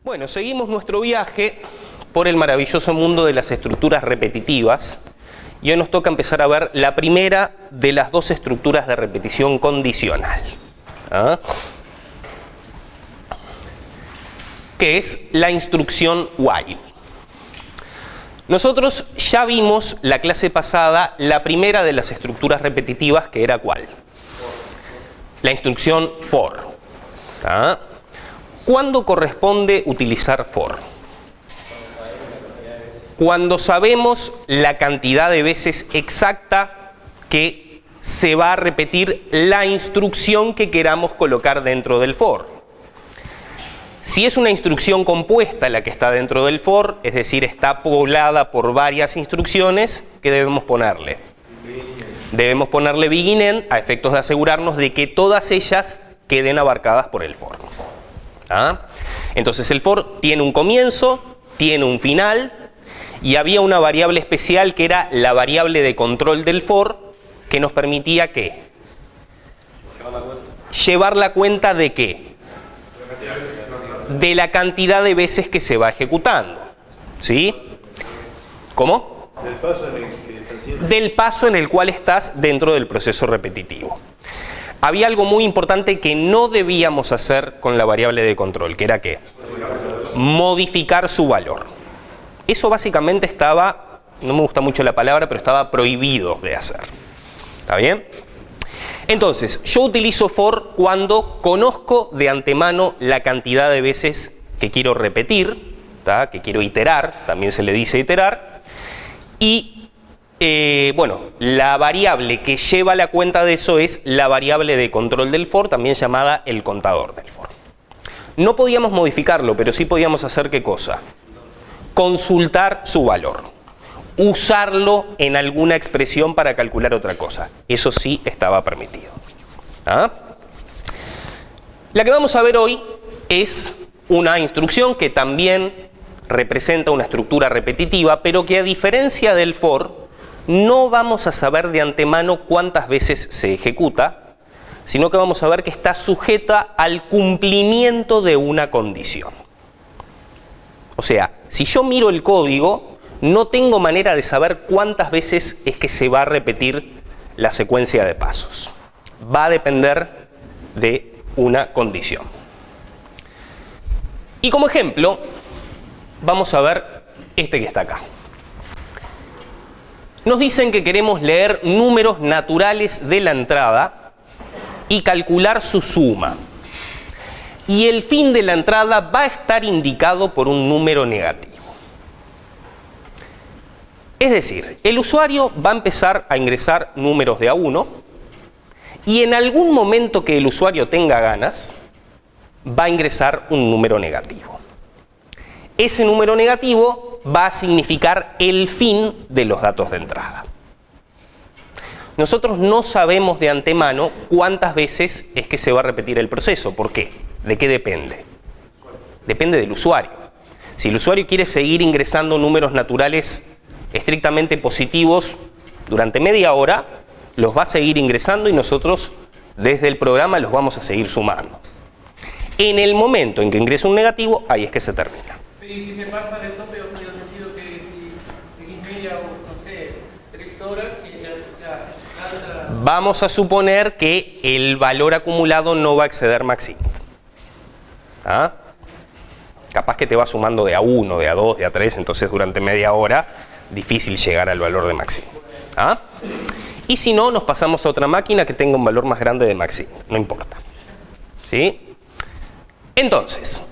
Bueno, seguimos nuestro viaje por el maravilloso mundo de las estructuras repetitivas y hoy nos toca empezar a ver la primera de las dos estructuras de repetición condicional, que es la instrucción while. Nosotros ya vimos la clase pasada la primera de las estructuras repetitivas, que era ¿cuál? La instrucción for. ¿Cuándo corresponde utilizar for? Cuando sabemos la cantidad de veces exacta que se va a repetir la instrucción que queramos colocar dentro del for. Si es una instrucción compuesta la que está dentro del for, es decir, está poblada por varias instrucciones, ¿qué debemos ponerle? Debemos ponerle begin end a efectos de asegurarnos de que todas ellas queden abarcadas por el for. Entonces el for tiene un comienzo, tiene un final, y había una variable especial que era la variable de control del for, que nos permitía ¿qué? Llevar la cuenta de ¿qué? De la cantidad de veces que se va ejecutando. ¿Sí? ¿Cómo? Del paso en el cual estás dentro del proceso repetitivo. Había algo muy importante que no debíamos hacer con la variable de control, que era ¿qué? Modificar su valor. Eso básicamente estaba, no me gusta mucho la palabra, pero estaba prohibido de hacer. ¿Está bien? Entonces, yo utilizo for cuando conozco de antemano la cantidad de veces que quiero repetir, ¿tá? Que quiero iterar, también se le dice iterar, y bueno, la variable que lleva la cuenta de eso es la variable de control del for, también llamada el contador del for. No podíamos modificarlo, pero sí podíamos hacer ¿qué cosa? Consultar su valor, usarlo en alguna expresión para calcular otra cosa. Eso sí estaba permitido. La que vamos a ver hoy es una instrucción que también representa una estructura repetitiva, pero que a diferencia del for, no vamos a saber de antemano cuántas veces se ejecuta, sino que vamos a ver que está sujeta al cumplimiento de una condición. O sea, si yo miro el código, no tengo manera de saber cuántas veces es que se va a repetir la secuencia de pasos. Va a depender de una condición. Y como ejemplo, vamos a ver este que está acá. Nos dicen que queremos leer números naturales de la entrada y calcular su suma. Y el fin de la entrada va a estar indicado por un número negativo. Es decir, el usuario va a empezar a ingresar números de a 1 y en algún momento que el usuario tenga ganas, va a ingresar un número negativo. Ese número negativo va a significar el fin de los datos de entrada. Nosotros no sabemos de antemano cuántas veces es que se va a repetir el proceso. ¿Por qué? ¿De qué depende? Depende del usuario. Si el usuario quiere seguir ingresando números naturales estrictamente positivos durante media hora, los va a seguir ingresando y nosotros desde el programa los vamos a seguir sumando. En el momento en que ingresa un negativo, ahí es que se termina. Pero ¿y si se pasa del tope? O sea, yo he sentido que si seguís media o no sé, 3 horas, o sea, salta... Vamos a suponer que el valor acumulado no va a exceder maxint. Capaz que te va sumando de a 1, de a 2, de a 3, entonces durante media hora difícil llegar al valor de maxint. Y si no, nos pasamos a otra máquina que tenga un valor más grande de maxint, no importa. ¿Sí? Entonces,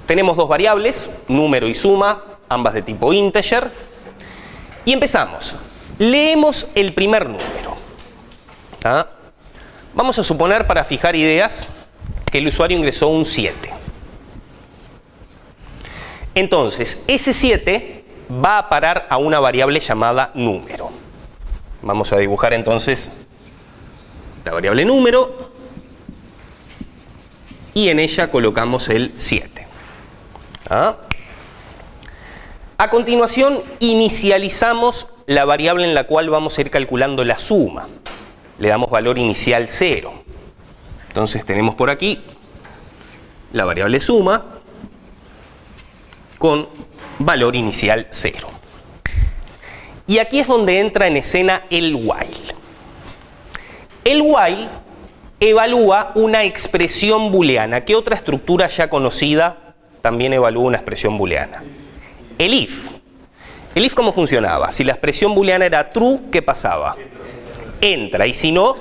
tenemos dos variables, número y suma, ambas de tipo integer, y empezamos. Leemos el primer número. Vamos a suponer, para fijar ideas, que el usuario ingresó un 7. Entonces, ese 7 va a parar a una variable llamada número. Vamos a dibujar entonces la variable número y en ella colocamos el 7. A continuación, inicializamos la variable en la cual vamos a ir calculando la suma. Le damos valor inicial 0. Entonces tenemos por aquí la variable suma con valor inicial 0. Y aquí es donde entra en escena el while. El while evalúa una expresión booleana. ¿Qué otra estructura ya conocida también evalúa una expresión booleana? El if. ¿El if cómo funcionaba? Si la expresión booleana era true, ¿qué pasaba? Entra, y si no,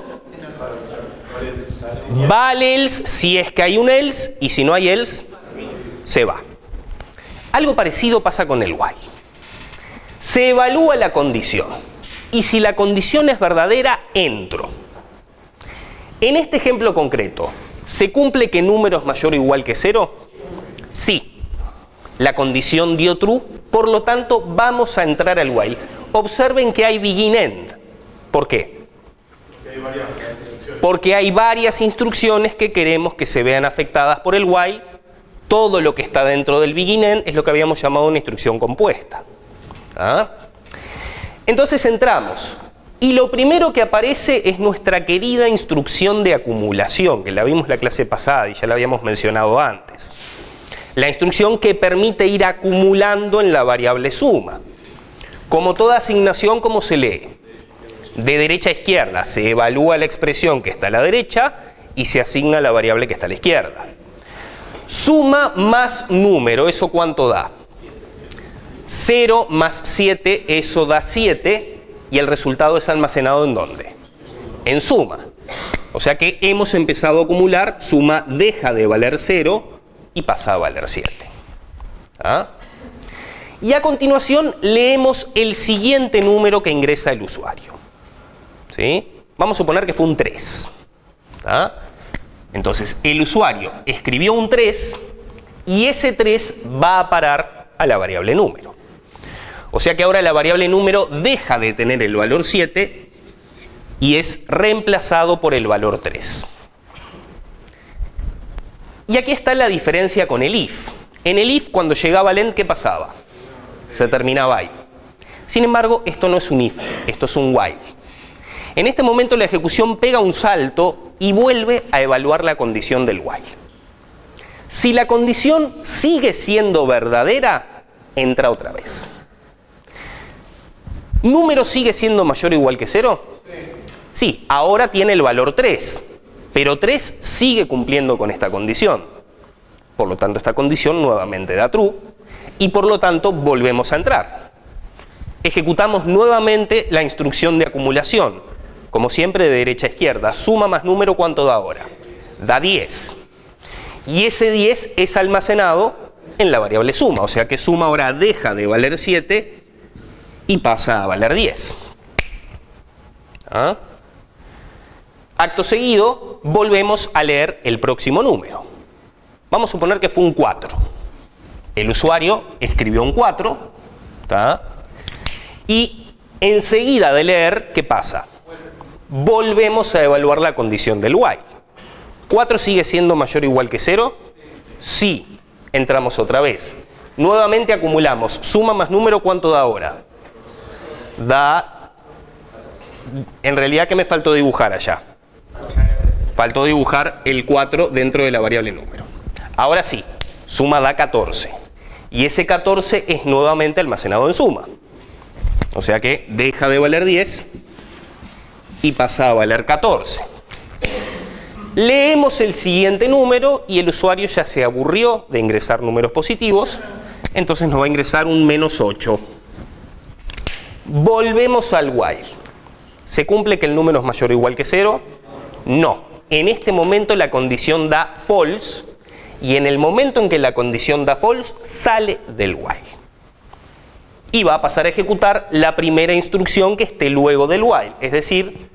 va al else si es que hay un else, y si no hay else, se va. Algo parecido pasa con el while. Se evalúa la condición, y si la condición es verdadera, entro. En este ejemplo concreto, ¿se cumple que número es mayor o igual que 0? Sí. La condición dio true, por lo tanto vamos a entrar al while. Observen que hay begin end. ¿Por qué? Porque hay varias instrucciones que queremos que se vean afectadas por el while. Todo lo que está dentro del begin end es lo que habíamos llamado una instrucción compuesta. ¿Ah? Entonces entramos. Y lo primero que aparece es nuestra querida instrucción de acumulación, que la vimos la clase pasada y ya la habíamos mencionado antes. La instrucción que permite ir acumulando en la variable suma. Como toda asignación, ¿cómo se lee? De derecha a izquierda. Se evalúa la expresión que está a la derecha y se asigna la variable que está a la izquierda. Suma más número, ¿eso cuánto da? 0 más 7, eso da 7. Y el resultado es almacenado ¿en dónde? En suma. O sea que hemos empezado a acumular, suma deja de valer 0 y pasa a valer 7. ¿Ah? Y a continuación leemos el siguiente número que ingresa el usuario. ¿Sí? Vamos a suponer que fue un 3. ¿Ah? Entonces el usuario escribió un 3 y ese 3 va a parar a la variable número. O sea que ahora la variable número deja de tener el valor 7 y es reemplazado por el valor 3. Y aquí está la diferencia con el if. En el if, cuando llegaba al end, ¿qué pasaba? Se terminaba ahí. Sin embargo, esto no es un if, esto es un while. En este momento la ejecución pega un salto y vuelve a evaluar la condición del while. Si la condición sigue siendo verdadera, entra otra vez. ¿Número sigue siendo mayor o igual que 0? Sí, ahora tiene el valor 3, pero 3 sigue cumpliendo con esta condición. Por lo tanto, esta condición nuevamente da true y por lo tanto volvemos a entrar. Ejecutamos nuevamente la instrucción de acumulación, como siempre de derecha a izquierda. Suma más número, ¿cuánto da ahora? Da 10. Y ese 10 es almacenado en la variable suma, o sea que suma ahora deja de valer 7 y pasa a valer 10. ¿Ah? Acto seguido, volvemos a leer el próximo número. Vamos a suponer que fue un 4. El usuario escribió un 4. ¿Tá? Y enseguida de leer, ¿qué pasa? Volvemos a evaluar la condición del while. ¿4 sigue siendo mayor o igual que 0? Sí. Entramos otra vez. Nuevamente acumulamos. Suma más número, ¿cuánto da ahora? Da... En realidad, ¿qué me faltó dibujar allá? Faltó dibujar el 4 dentro de la variable número. Ahora sí, suma da 14. Y ese 14 es nuevamente almacenado en suma. O sea que deja de valer 10 y pasa a valer 14. Leemos el siguiente número y el usuario ya se aburrió de ingresar números positivos, entonces nos va a ingresar un menos 8. Volvemos al while. ¿Se cumple que el número es mayor o igual que 0? No. En este momento la condición da false y en el momento en que la condición da false sale del while. Y va a pasar a ejecutar la primera instrucción que esté luego del while, es decir,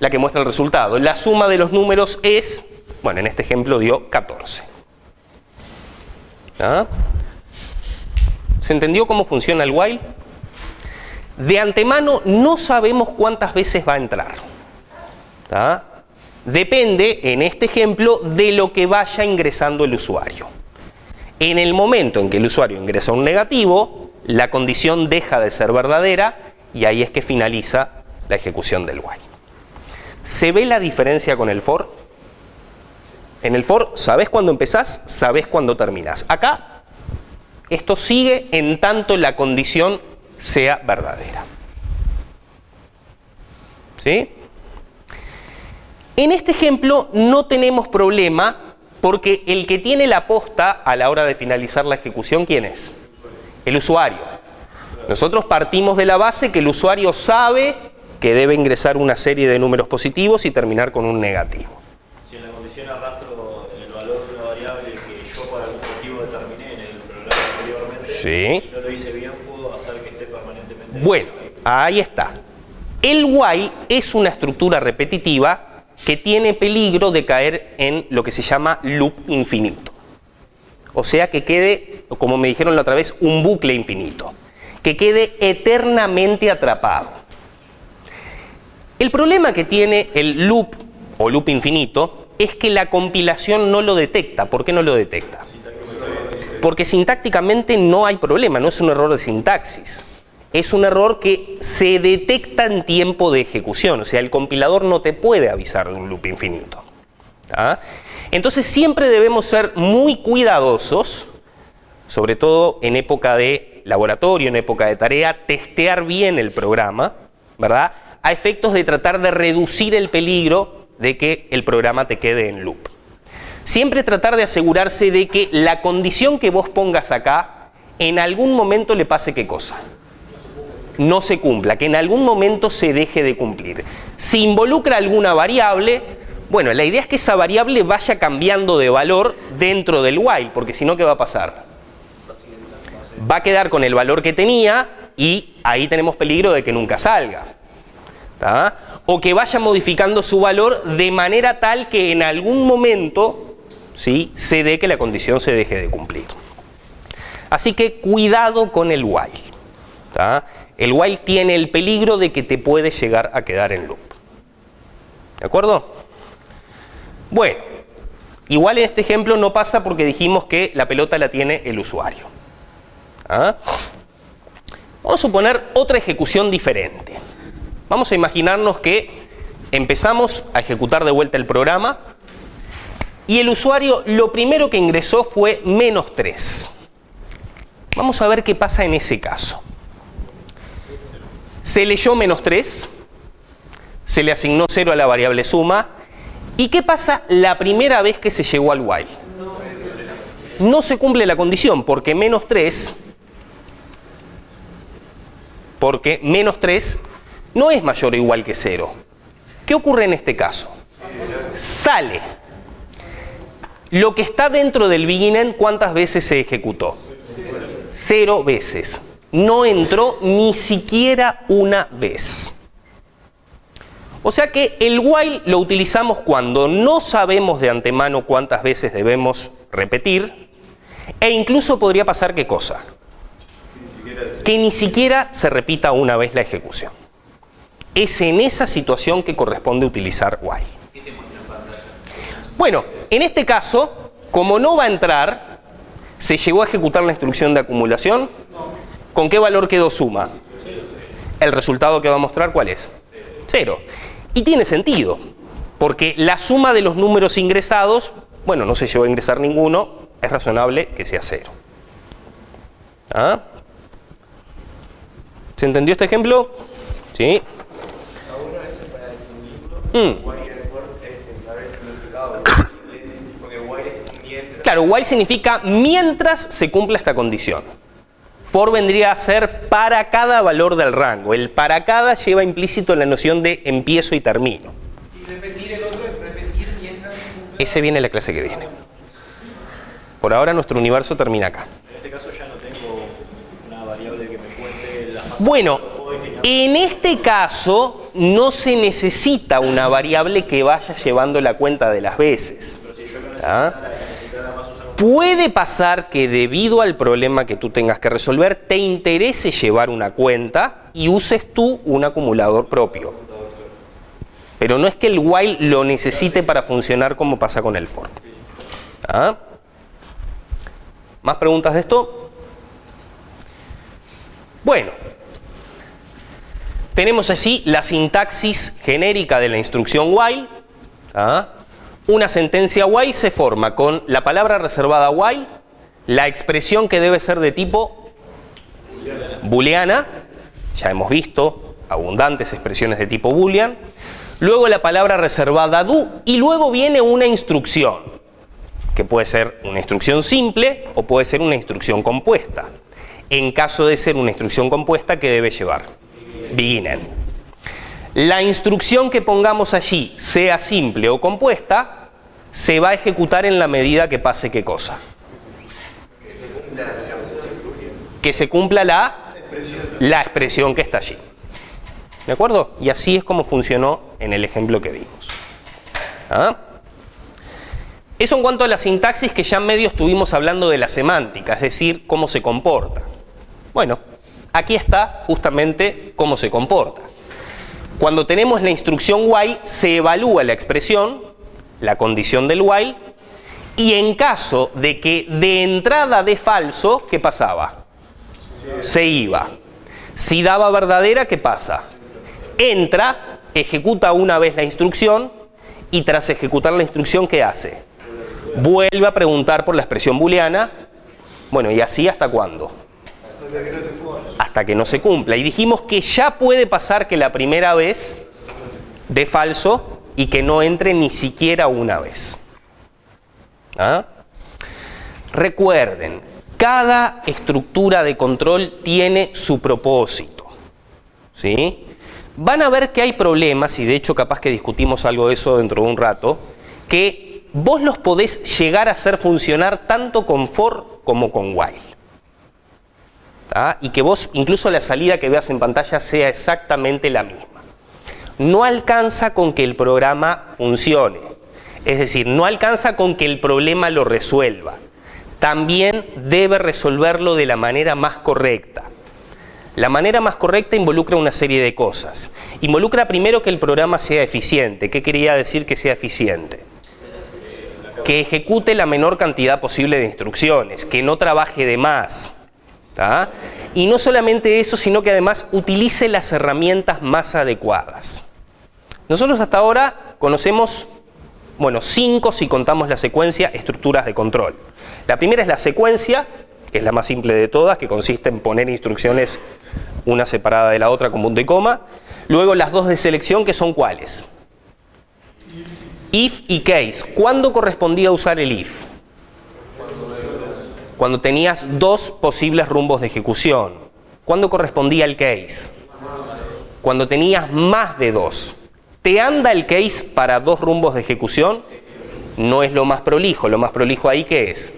la que muestra el resultado. La suma de los números es, bueno, en este ejemplo dio 14. ¿Ah? ¿Se entendió cómo funciona el while? De antemano no sabemos cuántas veces va a entrar. ¿Ah? Depende, en este ejemplo, de lo que vaya ingresando el usuario. En el momento en que el usuario ingresa un negativo, la condición deja de ser verdadera y ahí es que finaliza la ejecución del while. ¿Se ve la diferencia con el for? En el for, sabés cuándo empezás, sabés cuándo terminás. Acá Esto sigue en tanto la condición sea verdadera. ¿Sí? En este ejemplo no tenemos problema porque el que tiene la posta a la hora de finalizar la ejecución, ¿quién es? El usuario. Nosotros partimos de la base que el usuario sabe que debe ingresar una serie de números positivos y terminar con un negativo. Si en la condición arrastro el valor de una variable que yo por algún motivo determiné en el programa anteriormente, Sí. y no lo hice bien, puedo hacer que esté permanentemente. Bueno, ahí está. El while es una estructura repetitiva que tiene peligro de caer en lo que se llama loop infinito. O sea, que quede, como me dijeron la otra vez, un bucle infinito. Que quede eternamente atrapado. El problema que tiene el loop o loop infinito es que la compilación no lo detecta. ¿Por qué no lo detecta? Porque sintácticamente no hay problema, no es un error de sintaxis. Es un error que se detecta en tiempo de ejecución. O sea, el compilador no te puede avisar de un loop infinito. ¿Ah? Entonces siempre debemos ser muy cuidadosos, sobre todo en época de laboratorio, en época de tarea, testear bien el programa, ¿verdad? A efectos de tratar de reducir el peligro de que el programa te quede en loop. Siempre tratar de asegurarse de que la condición que vos pongas acá, en algún momento le pase ¿qué cosa? No se cumpla, que en algún momento se deje de cumplir. Si involucra alguna variable, bueno, la idea es que esa variable vaya cambiando de valor dentro del while, porque si no, ¿qué va a pasar? Va a quedar con el valor que tenía y ahí tenemos peligro de que nunca salga. ¿Tá? O que vaya modificando su valor de manera tal que en algún momento, ¿sí?, se dé que la condición se deje de cumplir. Así que cuidado con el while. ¿Tá? El while tiene el peligro de que te puede llegar a quedar en loop. ¿De acuerdo? Bueno, igual en este ejemplo no pasa porque dijimos que la pelota la tiene el usuario. ¿Ah? Vamos a suponer otra ejecución diferente. Vamos a imaginarnos que empezamos a ejecutar de vuelta el programa y el usuario lo primero que ingresó fue -3. Vamos a ver qué pasa en ese caso. Se leyó -3, se le asignó 0 a la variable suma. ¿Y qué pasa la primera vez que se llegó al while? No se cumple la condición porque -3 no es mayor o igual que 0. ¿Qué ocurre en este caso? Sale. Lo que está dentro del begin, ¿cuántas veces se ejecutó? 0 veces. No entró ni siquiera una vez. O sea que el while lo utilizamos cuando no sabemos de antemano cuántas veces debemos repetir, e incluso podría pasar ¿qué cosa? Que ni siquiera se repita una vez la ejecución. Es en esa situación que corresponde utilizar while. Bueno, en este caso, como no va a entrar, ¿se llegó a ejecutar la instrucción de acumulación? ¿Con qué valor quedó suma? El resultado que va a mostrar, ¿cuál es? 0. Y tiene sentido, porque la suma de los números ingresados, bueno, no se llegó a ingresar ninguno, es razonable que sea 0. ¿Ah? ¿Se entendió este ejemplo? Sí. Claro, while significa mientras se cumpla esta condición. For vendría a ser para cada valor del rango. El para cada lleva implícito la noción de empiezo y termino. Y repetir el otro es repetir mientras se cumpla. Ese viene la clase que viene. Por ahora nuestro universo termina acá. En este caso ya no tengo una variable que me cuente la masa. Bueno, en este caso no se necesita una variable que vaya llevando la cuenta de las veces. Pero si yo no ¿Ah? necesitara más usar un... Puede pasar que debido al problema que tú tengas que resolver, te interese llevar una cuenta y uses tú un acumulador propio. Pero no es que el while lo necesite para funcionar como pasa con el for. ¿Ah? ¿Más preguntas de esto? Bueno, tenemos así la sintaxis genérica de la instrucción while. ¿Ah? Una sentencia while se forma con la palabra reservada while, la expresión que debe ser de tipo booleana, ya hemos visto abundantes expresiones de tipo boolean, luego la palabra reservada do, y luego viene una instrucción, que puede ser una instrucción simple o puede ser una instrucción compuesta. En caso de ser una instrucción compuesta, ¿qué debe llevar? Begin. La instrucción que pongamos allí, sea simple o compuesta, se va a ejecutar en la medida que pase ¿qué cosa? Que se cumpla la expresión que está allí. ¿De acuerdo? Y así es como funcionó en el ejemplo que vimos. ¿Ah? Eso en cuanto a la sintaxis, que ya en medio estuvimos hablando de la semántica, es decir, cómo se comporta. Bueno, aquí está justamente cómo se comporta. Cuando tenemos la instrucción while, se evalúa la expresión, la condición del while, y en caso de que de entrada dé falso, ¿qué pasaba? Se iba. Si daba verdadera, ¿qué pasa? Entra, ejecuta una vez la instrucción, y tras ejecutar la instrucción, ¿qué hace? Vuelve a preguntar por la expresión booleana. Bueno, ¿y así hasta cuándo? Hasta que no se cumpla. Y dijimos que ya puede pasar que la primera vez dé falso y que no entre ni siquiera una vez. ¿Ah? Recuerden, cada estructura de control tiene su propósito. ¿Sí? Van a ver que hay problemas, y de hecho capaz que discutimos algo de eso dentro de un rato, que vos los podés llegar a hacer funcionar tanto con for como con while. ¿Tá? Y que vos, incluso la salida que veas en pantalla, sea exactamente la misma. No alcanza con que el programa funcione. Es decir, no alcanza con que el problema lo resuelva. También debe resolverlo de la manera más correcta. La manera más correcta involucra una serie de cosas. Involucra primero que el programa sea eficiente. ¿Qué quería decir que sea eficiente? Que ejecute la menor cantidad posible de instrucciones, que no trabaje de más. ¿Tá? Y no solamente eso, sino que además utilice las herramientas más adecuadas. Nosotros hasta ahora conocemos, 5 si contamos la secuencia, estructuras de control. La primera es la secuencia, que es la más simple de todas, que consiste en poner instrucciones una separada de la otra con punto y coma. Luego las dos de selección, que son ¿cuáles? If y case. ¿Cuándo correspondía usar el if? Cuando tenías dos posibles rumbos de ejecución. ¿Cuándo correspondía el case? Cuando tenías más de dos. ¿Te anda el case para dos rumbos de ejecución? No es lo más prolijo. Lo más prolijo ahí, ¿qué es?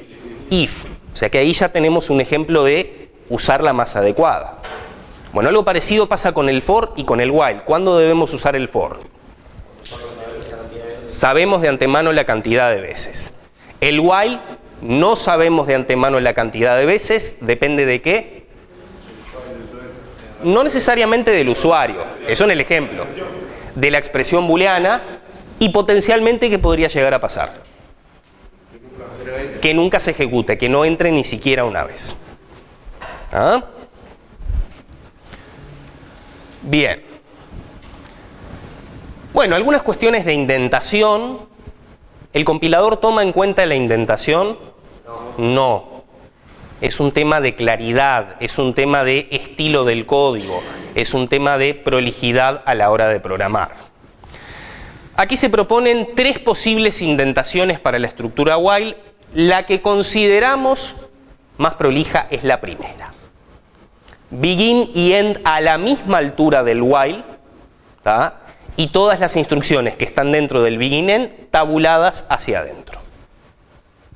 If. O sea que ahí ya tenemos un ejemplo de usar la más adecuada. Bueno, algo parecido pasa con el for y con el while. ¿Cuándo debemos usar el for? Sabemos de antemano la cantidad de veces. El while no sabemos de antemano la cantidad de veces. ¿Depende de qué? No necesariamente del usuario. Eso en el ejemplo. De la expresión booleana, y potencialmente ¿qué podría llegar a pasar? Que nunca se ejecute, que no entre ni siquiera una vez. ¿Ah? Bien. Bueno, algunas cuestiones de indentación. ¿El compilador toma en cuenta la indentación? No. Es un tema de claridad, es un tema de estilo del código, es un tema de prolijidad a la hora de programar. Aquí se proponen 3 posibles indentaciones para la estructura while. La que consideramos más prolija es la primera. Begin y end a la misma altura del while, ¿tá? Y todas las instrucciones que están dentro del begin end tabuladas hacia adentro.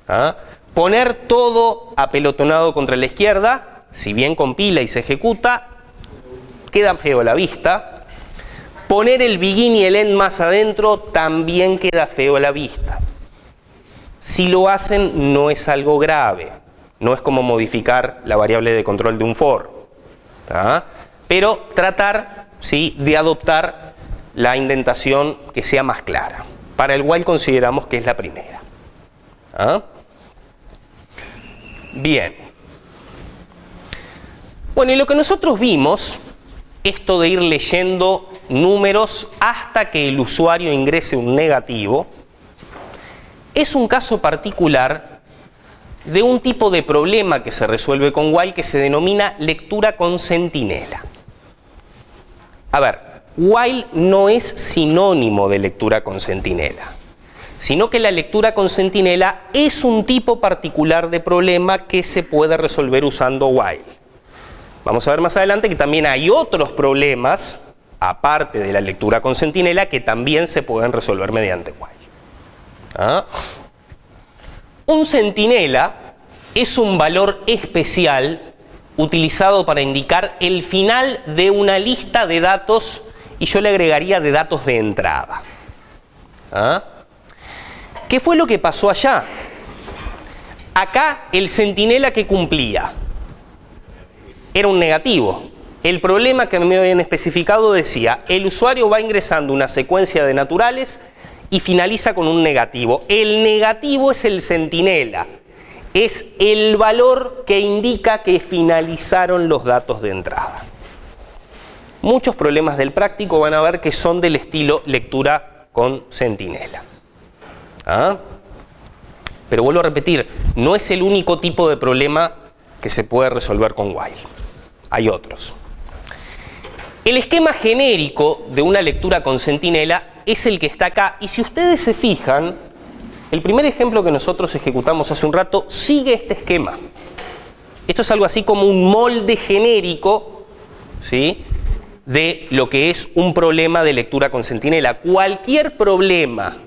¿Ah? Poner todo apelotonado contra la izquierda, si bien compila y se ejecuta, queda feo a la vista. Poner el begin y el end más adentro también queda feo a la vista. Si lo hacen no es algo grave, no es como modificar la variable de control de un for. ¿Tá? Pero tratar, ¿sí?, de adoptar la indentación que sea más clara. Para el while consideramos que es la primera. ¿Ah? Bien. Bueno, y lo que nosotros vimos, esto de ir leyendo números hasta que el usuario ingrese un negativo, es un caso particular de un tipo de problema que se resuelve con while que se denomina lectura con centinela. A ver, while no es sinónimo de lectura con centinela, sino que la lectura con centinela es un tipo particular de problema que se puede resolver usando while. Vamos a ver más adelante que también hay otros problemas, aparte de la lectura con centinela, que también se pueden resolver mediante while. ¿Ah? Un centinela es un valor especial utilizado para indicar el final de una lista de datos, y yo le agregaría de datos de entrada. ¿Ah? ¿Qué fue lo que pasó allá? Acá el centinela que cumplía era un negativo. El problema que me habían especificado decía, el usuario va ingresando una secuencia de naturales y finaliza con un negativo. El negativo es el centinela, es el valor que indica que finalizaron los datos de entrada. Muchos problemas del práctico van a ver que son del estilo lectura con centinela. ¿Ah? Pero vuelvo a repetir, no es el único tipo de problema que se puede resolver con while. Hay otros. El esquema genérico de una lectura con centinela es el que está acá, y si ustedes se fijan, el primer ejemplo que nosotros ejecutamos hace un rato sigue este esquema. Esto es algo así como un molde genérico, ¿sí?, de lo que es un problema de lectura con centinela. Cualquier problema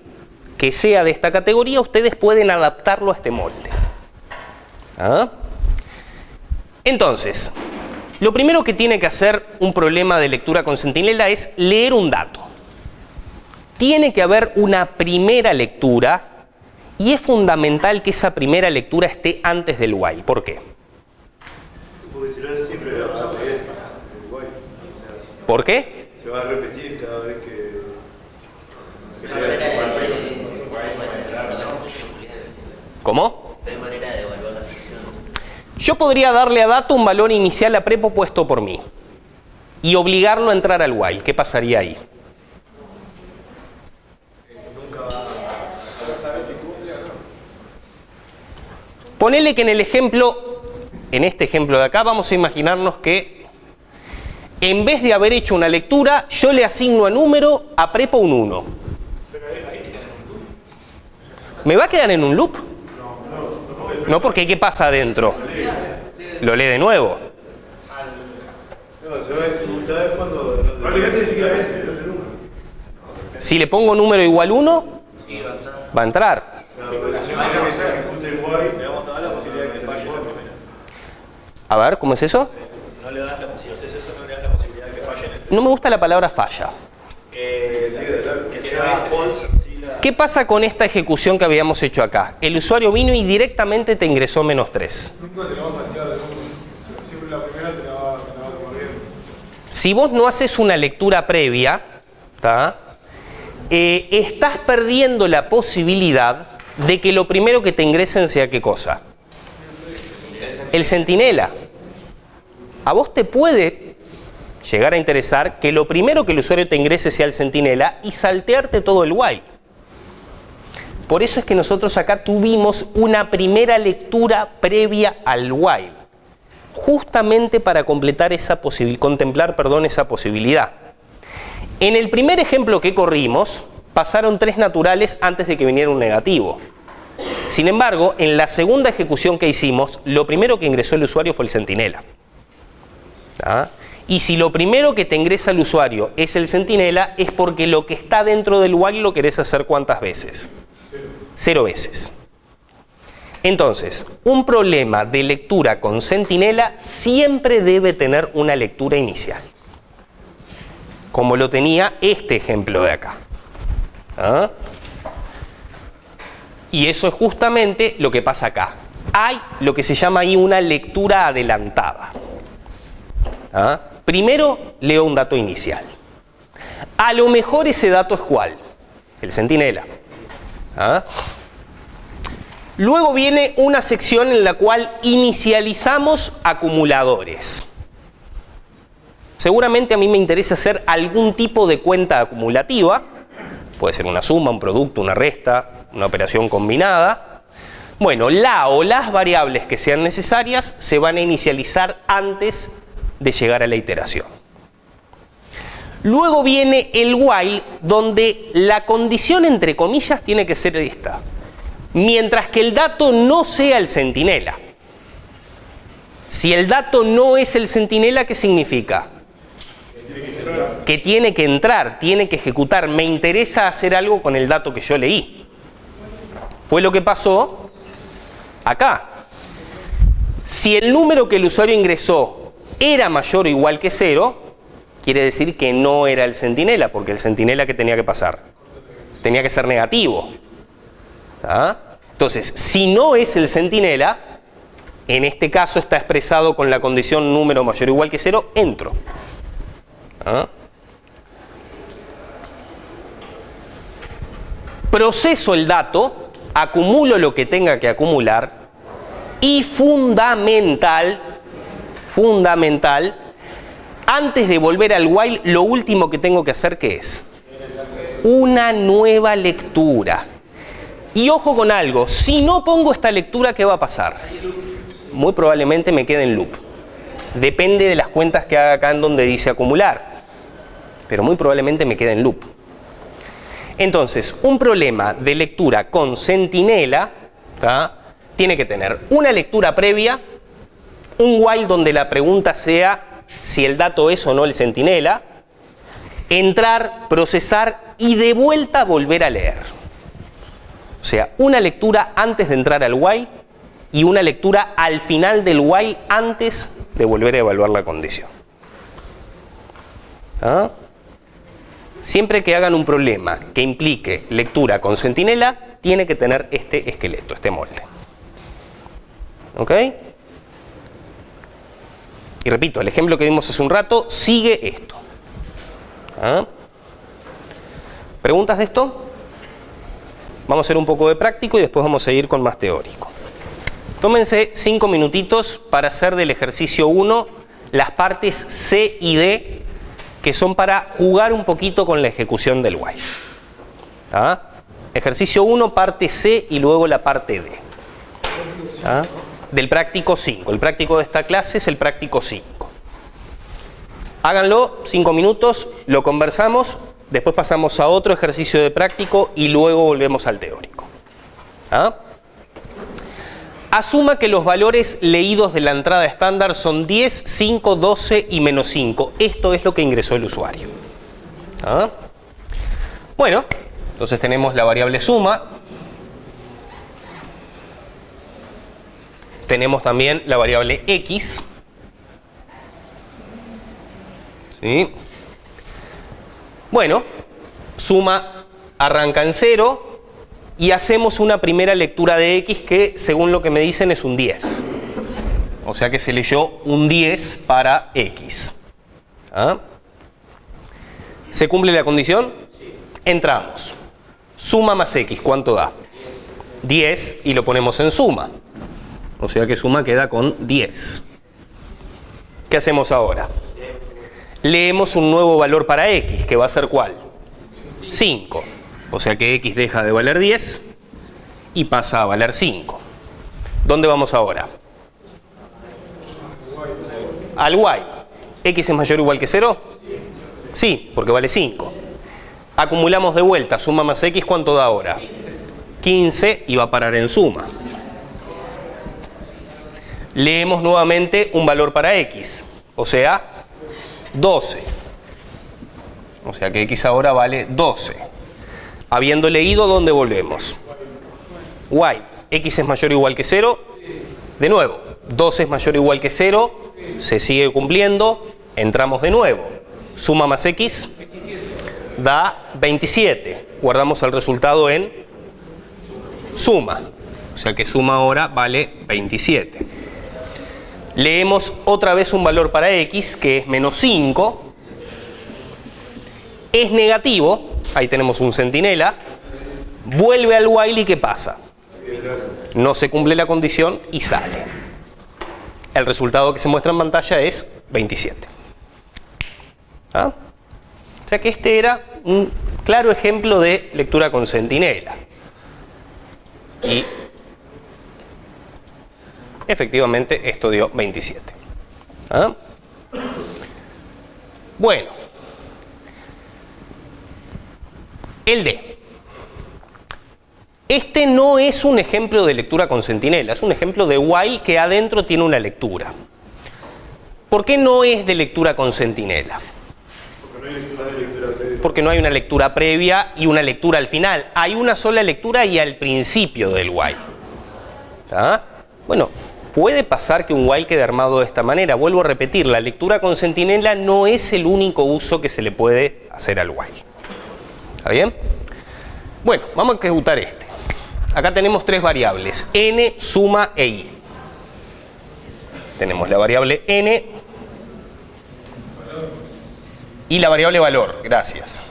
que sea de esta categoría, ustedes pueden adaptarlo a este molde. ¿Ah? Entonces, lo primero que tiene que hacer un problema de lectura con centinela es leer un dato. Tiene que haber una primera lectura y es fundamental que esa primera lectura esté antes del while. ¿Por qué? Porque si no es siempre va a leer el while. ¿Por qué? Se va a repetir cada vez que ¿Cómo? No hay manera de evaluar las funciones. Yo podría darle a dato un valor inicial a prepo puesto por mí y obligarlo a entrar al while. ¿Qué pasaría ahí? Ponele que en el ejemplo, en este ejemplo de acá, vamos a imaginarnos que en vez de haber hecho una lectura, yo le asigno a número a prepo un 1. ¿Me va a quedar en un loop? No, porque ¿qué pasa adentro? Lo lee de nuevo. no, se va a dificultar cuando probablemente ni siquiera es el número. Si le pongo número igual 1, va a entrar. No, pero si no que se ejecute el while, Le vamos a dar la posibilidad de que falle la primera. A ver, ¿cómo es eso? No le das si haces eso, no le das la posibilidad de que falle en el No me gusta la palabra falla. que sea false. Sí, ¿Qué pasa con esta ejecución que habíamos hecho acá? El usuario vino y directamente te ingresó -3. Nunca te lo vas a activar de nuevo. Siempre la primera te la va a tomar bien. Si vos no haces una lectura previa, ¿tá?, estás perdiendo la posibilidad de que lo primero que te ingresen sea ¿qué cosa? El centinela. A vos te puede llegar a interesar que lo primero que el usuario te ingrese sea el centinela y saltearte todo el while. Por eso es que nosotros acá tuvimos una primera lectura previa al while, justamente para contemplar esa posibilidad. En el primer ejemplo que corrimos, pasaron 3 naturales antes de que viniera un negativo. Sin embargo, en la segunda ejecución que hicimos, lo primero que ingresó el usuario fue el centinela. ¿Ah? Y si lo primero que te ingresa el usuario es el centinela, es porque lo que está dentro del while lo querés hacer ¿cuántas veces? 0 veces. Entonces, un problema de lectura con centinela siempre debe tener una lectura inicial, como lo tenía este ejemplo de acá. ¿Ah? Y eso es justamente lo que pasa acá. Hay lo que se llama ahí una lectura adelantada. ¿Ah? Primero leo un dato inicial. A lo mejor ese dato es ¿cuál? El centinela. ¿Ah? Luego viene una sección en la cual inicializamos acumuladores. Seguramente a mí me interesa hacer algún tipo de cuenta acumulativa. Puede ser una suma, un producto, una resta, una operación combinada. Bueno, la o las variables que sean necesarias se van a inicializar antes de llegar a la iteración. Luego viene el while, donde la condición entre comillas tiene que ser esta. Mientras que el dato no sea el centinela. Si el dato no es el centinela, ¿qué significa? Que tiene que entrar, tiene que ejecutar. Me interesa hacer algo con el dato que yo leí. Fue lo que pasó acá. Si el número que el usuario ingresó era mayor o igual que 0, quiere decir que no era el centinela, porque el centinela, ¿qué tenía que pasar? Tenía que ser negativo. ¿Ah? Entonces, si no es el centinela, en este caso está expresado con la condición número mayor o igual que 0, entro. ¿Ah? Proceso el dato, acumulo lo que tenga que acumular y fundamental, antes de volver al while, lo último que tengo que hacer, ¿qué es? Una nueva lectura. Y ojo con algo, si no pongo esta lectura, ¿qué va a pasar? Muy probablemente me quede en loop. Depende de las cuentas que haga acá en donde dice acumular. Pero muy probablemente me quede en loop. Entonces, un problema de lectura con centinela, ¿tá?, tiene que tener una lectura previa, un while donde la pregunta sea si el dato es o no el centinela, entrar, procesar y de vuelta volver a leer. O sea, una lectura antes de entrar al while y una lectura al final del while antes de volver a evaluar la condición. ¿Ah? Siempre que hagan un problema que implique lectura con centinela, tiene que tener este esqueleto, este molde. ¿Ok? Y repito, el ejemplo que vimos hace un rato sigue esto. ¿Ah? ¿Preguntas de esto? Vamos a hacer un poco de práctico y después vamos a seguir con más teórico. Tómense 5 minutitos para hacer del ejercicio 1 las partes C y D, que son para jugar un poquito con la ejecución del while. ¿Ah? Ejercicio 1, parte C y luego la parte D. ¿Ah? Del práctico 5. El práctico de esta clase es el práctico 5. Háganlo 5 minutos, lo conversamos, después pasamos a otro ejercicio de práctico y luego volvemos al teórico. ¿Ah? Asuma que los valores leídos de la entrada estándar son 10, 5, 12 y menos 5. Esto es lo que ingresó el usuario. ¿Ah? Bueno, entonces tenemos la variable suma. Tenemos también la variable x. ¿Sí? Bueno, suma arranca en 0 y hacemos una primera lectura de x que, según lo que me dicen, es un 10. O sea que se leyó un 10 para x. ¿Ah? ¿Se cumple la condición? Entramos. Suma más x, ¿cuánto da? 10 y lo ponemos en suma. O sea que suma queda con 10. ¿Qué hacemos ahora? Leemos un nuevo valor para x, que va a ser ¿cuál? 5. O sea que x deja de valer 10 y pasa a valer 5. ¿Dónde vamos ahora? Al while. ¿X es mayor o igual que 0? Sí, porque vale 5. Acumulamos de vuelta, suma más x, ¿cuánto da ahora? 15 y va a parar en suma. Leemos nuevamente un valor para x, o sea, 12. O sea que x ahora vale 12. Habiendo leído, ¿dónde volvemos? While. X es mayor o igual que 0. De nuevo, 12 es mayor o igual que 0. Se sigue cumpliendo. Entramos de nuevo. Suma más x da 27. Guardamos el resultado en suma. O sea que suma ahora vale 27. Leemos otra vez un valor para x, que es menos 5. Es negativo, ahí tenemos un centinela. Vuelve al while y ¿qué pasa? No se cumple la condición y sale. El resultado que se muestra en pantalla es 27. ¿Ah? O sea que este era un claro ejemplo de lectura con centinela. Y efectivamente esto dio 27. ¿Ah? Bueno, el D. Este no es un ejemplo de lectura con centinela, es un ejemplo de while que adentro tiene una lectura. ¿Por qué no es de lectura con centinela? Porque no hay una lectura previa y una lectura al final. Hay una sola lectura y al principio del while. ¿Ah? Bueno, puede pasar que un while quede armado de esta manera. Vuelvo a repetir, la lectura con centinela no es el único uso que se le puede hacer al while. ¿Está bien? Bueno, vamos a ejecutar este. Acá tenemos tres variables, n, suma e i. Tenemos la variable n y la variable valor, gracias.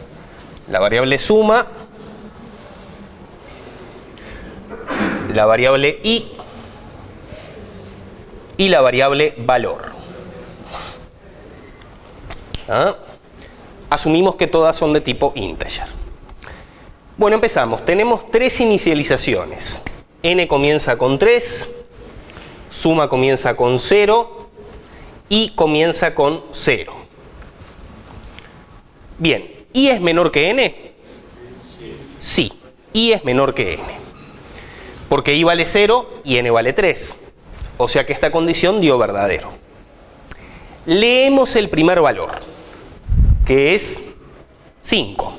La variable suma, la variable i y la variable valor. ¿Ah? Asumimos que todas son de tipo integer. Bueno, empezamos. Tenemos tres inicializaciones. N comienza con 3, suma comienza con 0 y comienza con 0. Bien, ¿i es menor que n? Sí, i es menor que n. Porque i vale 0 y n vale 3. O sea que esta condición dio verdadero. Leemos el primer valor, que es 5.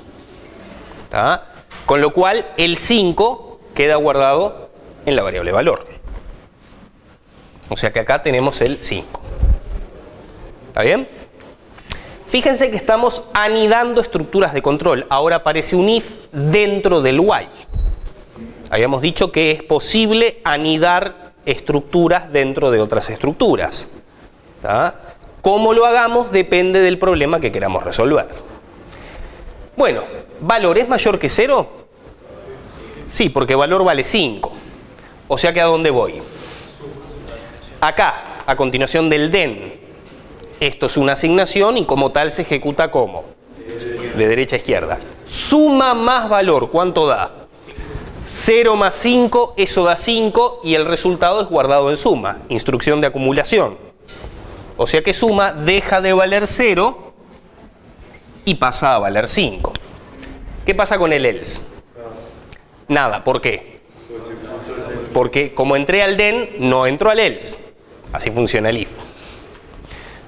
¿Está? Con lo cual el 5 queda guardado en la variable valor. O sea que acá tenemos el 5. ¿Está bien? Fíjense que estamos anidando estructuras de control. Ahora aparece un if dentro del while. Habíamos dicho que es posible anidar estructuras dentro de otras estructuras. ¿Está? Cómo lo hagamos depende del problema que queramos resolver. Bueno, ¿valor es mayor que 0? Sí, porque valor vale 5. O sea que ¿a dónde voy? Acá, a continuación del den. Esto es una asignación y como tal se ejecuta como de derecha a izquierda. Suma más valor, ¿cuánto da? 0 más 5, eso da 5 y el resultado es guardado en suma. Instrucción de acumulación. O sea que suma deja de valer 0 y pasa a valer 5. ¿Qué pasa con el else? Nada, ¿por qué? Porque como entré al den, no entro al else. Así funciona el if.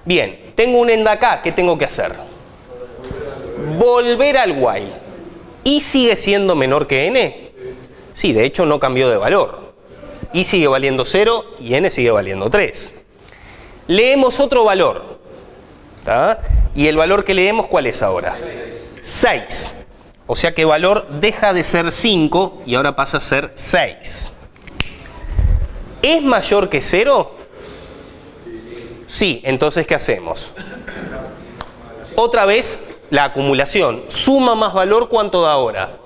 Bien, tengo un end acá, ¿qué tengo que hacer? Volver al while. ¿Y sigue siendo menor que n? Sí, de hecho no cambió de valor. Y sigue valiendo 0 y n sigue valiendo 3. Leemos otro valor. ¿Está? ¿Y el valor que leemos cuál es ahora? 6. O sea que valor deja de ser 5 y ahora pasa a ser 6. ¿Es mayor que 0? Sí, entonces ¿qué hacemos? Otra vez la acumulación. Suma más valor, ¿cuánto da ahora?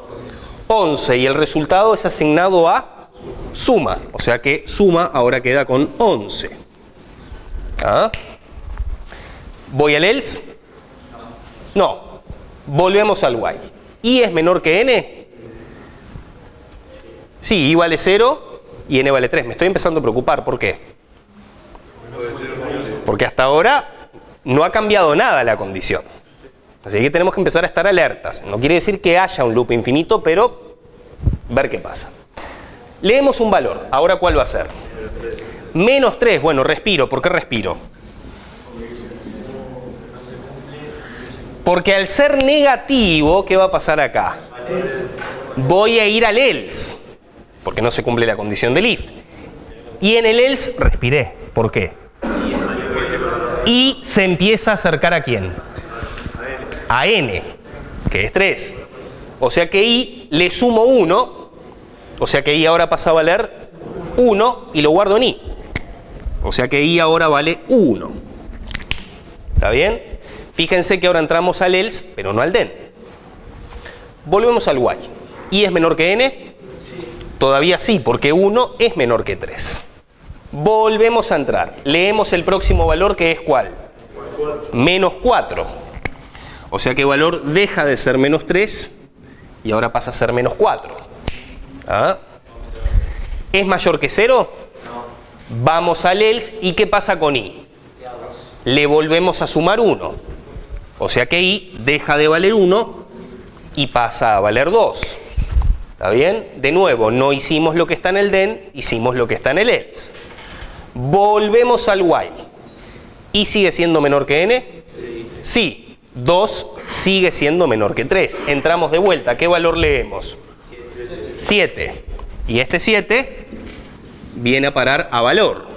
11 y el resultado es asignado a suma. O sea que suma ahora queda con 11. ¿Ah? ¿Voy al else? No. Volvemos al while. ¿I es menor que n? Sí, i vale 0 y n vale 3. Me estoy empezando a preocupar. ¿Por qué? Porque hasta ahora no ha cambiado nada la condición. Así que tenemos que empezar a estar alertas. No quiere decir que haya un loop infinito, pero ver qué pasa. Leemos un valor. ¿Ahora cuál va a ser? Menos 3. Bueno, respiro. ¿Por qué respiro? Porque al ser negativo, ¿qué va a pasar acá? Voy a ir al else, porque no se cumple la condición del if. Y en el else respiré. ¿Por qué? Y se empieza a acercar ¿a quién? A n, que es 3. O sea que i le sumo 1, o sea que i ahora pasa a valer 1 y lo guardo en i. O sea que i ahora vale 1. ¿Está bien? Fíjense que ahora entramos al else, pero no al den. Volvemos al while. ¿I es menor que n? Todavía sí, porque 1 es menor que 3. Volvemos a entrar. Leemos el próximo valor, que es ¿cuál? Menos 4. O sea que valor deja de ser menos 3 y ahora pasa a ser menos 4. ¿Ah? ¿Es mayor que 0? Vamos al else, ¿y qué pasa con i? Le volvemos a sumar 1. O sea que i deja de valer 1 y pasa a valer 2. ¿Está bien? De nuevo, no hicimos lo que está en el then, hicimos lo que está en el else. Volvemos al while. ¿I sigue siendo menor que n? Sí. 2 sigue siendo menor que 3. Entramos de vuelta. ¿Qué valor leemos? 7. Y este 7 viene a parar a valor.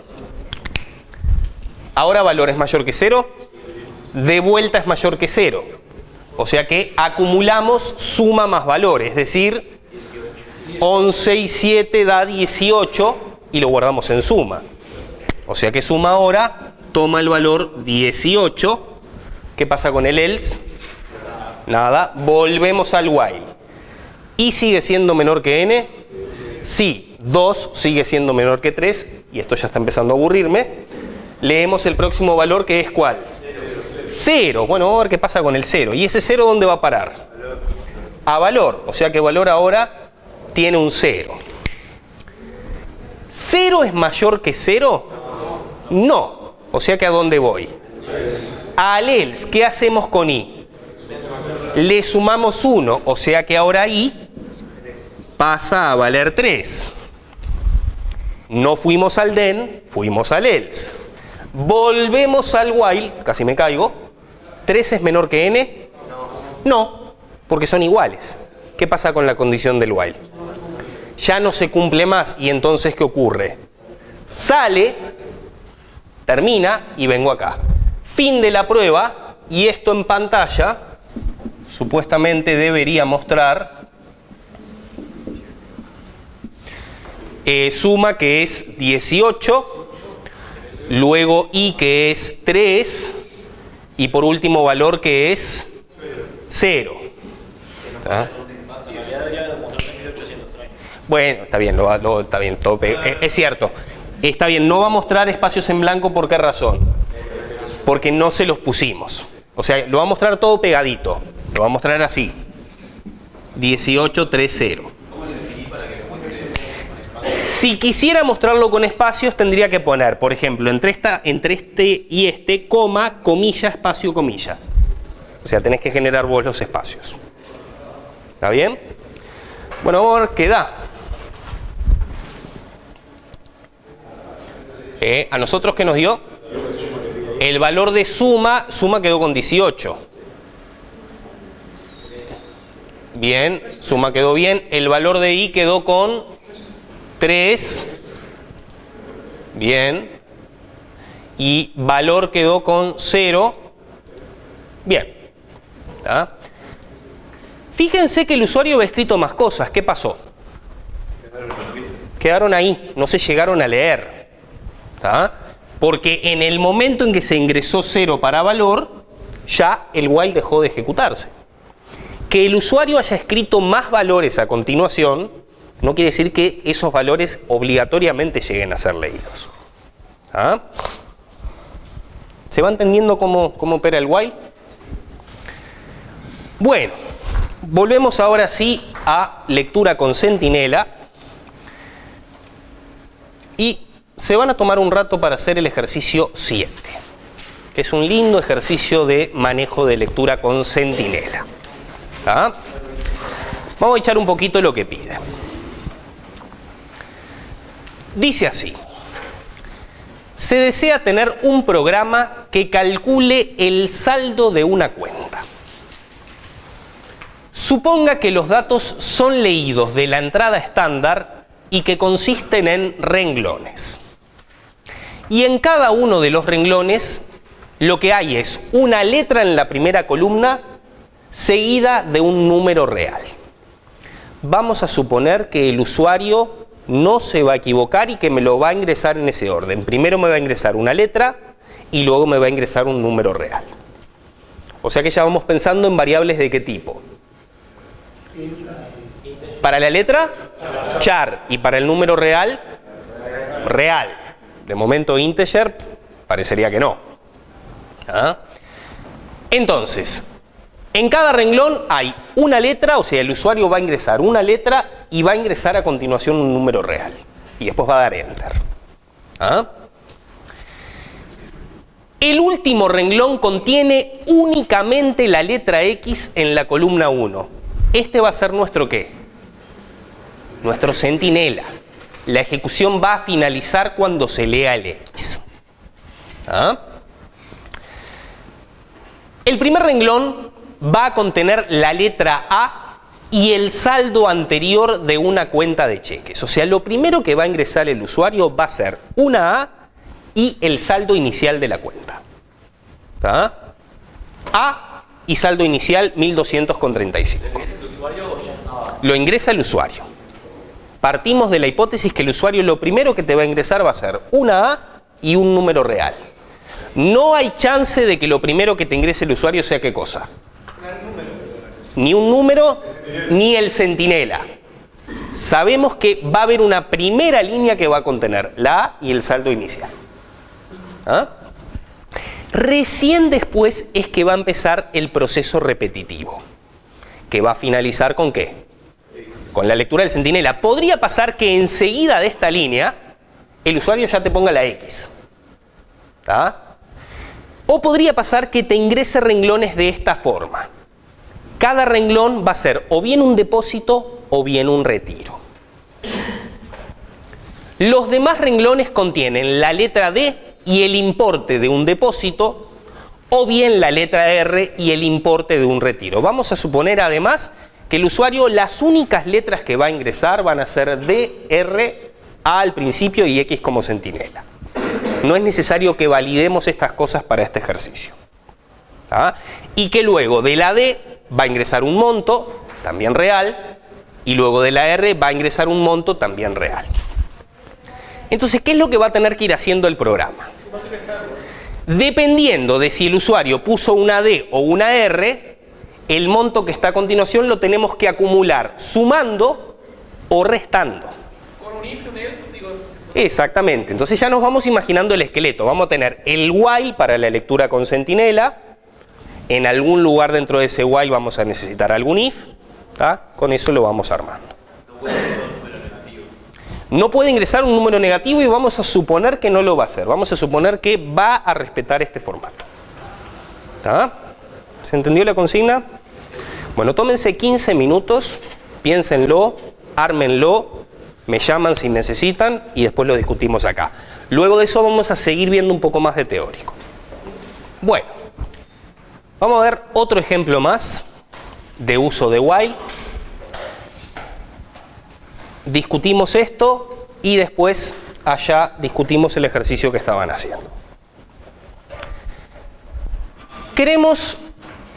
Ahora valor es mayor que 0. De vuelta es mayor que 0. O sea que acumulamos suma más valor. Es decir, 11 y 7 da 18 y lo guardamos en suma. O sea que suma ahora toma el valor 18. ¿Qué pasa con el else? Nada. Volvemos al while. ¿I sigue siendo menor que n? Sí. 2 sigue siendo menor que 3. Y esto ya está empezando a aburrirme. Leemos el próximo valor, que es ¿cuál? 0. Bueno, vamos a ver qué pasa con el 0. ¿Y ese 0 dónde va a parar? A valor. O sea que valor ahora tiene un 0. ¿0 es mayor que 0? No. O sea que ¿a dónde voy? Al else. ¿Qué hacemos con i? Le sumamos 1. O sea que ahora i pasa a valer 3. No fuimos al then, fuimos al else. Volvemos al while. Casi me caigo. ¿3 es menor que n? No, porque son iguales. ¿Qué pasa con la condición del while? Ya no se cumple más. Y entonces, ¿qué ocurre? Sale, termina y vengo acá. Fin de la prueba. Y esto en pantalla supuestamente debería mostrar suma, que es 18, luego i, que es 3, y por último valor, que es 0. ¿Ah? Bueno, está bien, está bien, es cierto. Está bien, no va a mostrar espacios en blanco. ¿Por qué razón? Porque no se los pusimos. O sea, lo va a mostrar todo pegadito. Lo va a mostrar así. 18, 3, 0. Si quisiera mostrarlo con espacios, tendría que poner, por ejemplo, entre este y este, coma, comilla, espacio, comilla. O sea, tenés que generar vos los espacios. ¿Está bien? Bueno, vamos a ver qué da. ¿A nosotros qué nos dio? El valor de suma quedó con 18. Bien, suma quedó bien. El valor de i quedó con 3. Bien. Y valor quedó con 0. Bien. ¿Está? Fíjense que el usuario había escrito más cosas. ¿Qué pasó? Quedaron ahí, no se llegaron a leer. ¿Está? Porque en el momento en que se ingresó 0 para valor, ya el while dejó de ejecutarse. Que el usuario haya escrito más valores a continuación no quiere decir que esos valores obligatoriamente lleguen a ser leídos. ¿Ah? ¿Se va entendiendo cómo opera el while? Bueno, volvemos ahora sí a lectura con centinela. Y se van a tomar un rato para hacer el ejercicio 7. Que es un lindo ejercicio de manejo de lectura con centinela. ¿Ah? Vamos a echar un poquito lo que pide. Dice así: se desea tener un programa que calcule el saldo de una cuenta. Suponga que los datos son leídos de la entrada estándar y que consisten en renglones. Y en cada uno de los renglones lo que hay es una letra en la primera columna seguida de un número real. Vamos a suponer que el usuario no se va a equivocar y que me lo va a ingresar en ese orden. Primero me va a ingresar una letra y luego me va a ingresar un número real. O sea que ya vamos pensando en variables de qué tipo. Para la letra, char, y para el número real, real. De momento integer, parecería que no. ¿Ah? Entonces, en cada renglón hay una letra, o sea, el usuario va a ingresar una letra y va a ingresar a continuación un número real. Y después va a dar enter. ¿Ah? El último renglón contiene únicamente la letra X en la columna 1. Este va a ser nuestro ¿qué? Nuestro centinela. La ejecución va a finalizar cuando se lea el X. ¿Ah? El primer renglón va a contener la letra A y el saldo anterior de una cuenta de cheques. O sea, lo primero que va a ingresar el usuario va a ser una A y el saldo inicial de la cuenta. ¿Ah? A y saldo inicial 1200,35. Lo ingresa el usuario. Partimos de la hipótesis que el usuario lo primero que te va a ingresar va a ser una A y un número real. No hay chance de que lo primero que te ingrese el usuario sea ¿qué cosa? Ni un número, ni el centinela. Sabemos que va a haber una primera línea que va a contener la A y el saldo inicial. ¿Ah? Recién después es que va a empezar el proceso repetitivo, que va a finalizar ¿con qué? Con la lectura del centinela. Podría pasar que enseguida de esta línea el usuario ya te ponga la X. ¿Ah? O podría pasar que te ingrese renglones de esta forma. Cada renglón va a ser o bien un depósito o bien un retiro. Los demás renglones contienen la letra D y el importe de un depósito, o bien la letra R y el importe de un retiro. Vamos a suponer además que el usuario, las únicas letras que va a ingresar van a ser D, R, A al principio y X como centinela. No es necesario que validemos estas cosas para este ejercicio. ¿Ah? Y que luego de la D va a ingresar un monto, también real, y luego de la R va a ingresar un monto también real. Entonces, ¿qué es lo que va a tener que ir haciendo el programa? Dependiendo de si el usuario puso una D o una R, el monto que está a continuación lo tenemos que acumular sumando o restando. Con un if y un else, digo. Exactamente. Entonces ya nos vamos imaginando el esqueleto. Vamos a tener el while para la lectura con centinela. En algún lugar dentro de ese while vamos a necesitar algún if. ¿Tá? Con eso lo vamos armando. No puede ingresar un número negativo y vamos a suponer que no lo va a hacer. Vamos a suponer que va a respetar este formato. ¿Tá? ¿Se entendió la consigna? Bueno, tómense 15 minutos, piénsenlo, ármenlo, me llaman si necesitan y después lo discutimos acá. Luego de eso vamos a seguir viendo un poco más de teórico. Bueno, vamos a ver otro ejemplo más de uso de while. Discutimos esto y después allá discutimos el ejercicio que estaban haciendo. Queremos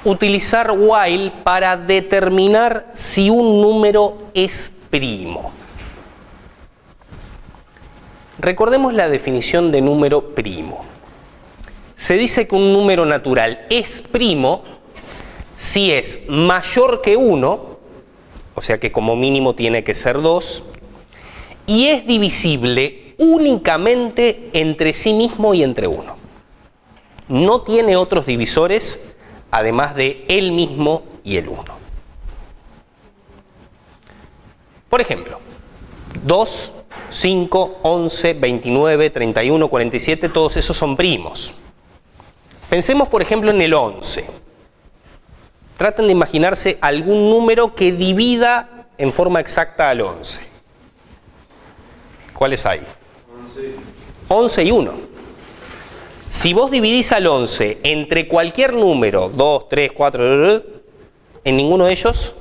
utilizar while para determinar si un número es primo. Recordemos la definición de número primo. Se dice que un número natural es primo si es mayor que 1, o sea que como mínimo tiene que ser 2, y es divisible únicamente entre sí mismo y entre 1. No tiene otros divisores además de él mismo y el 1. Por ejemplo, 2, 5, 11, 29, 31, 47, todos esos son primos. Pensemos, por ejemplo, en el 11. Traten de imaginarse algún número que divida en forma exacta al 11. ¿Cuáles hay? 11 y 1. Si vos dividís al 11 entre cualquier número, 2, 3, 4, en ninguno de ellos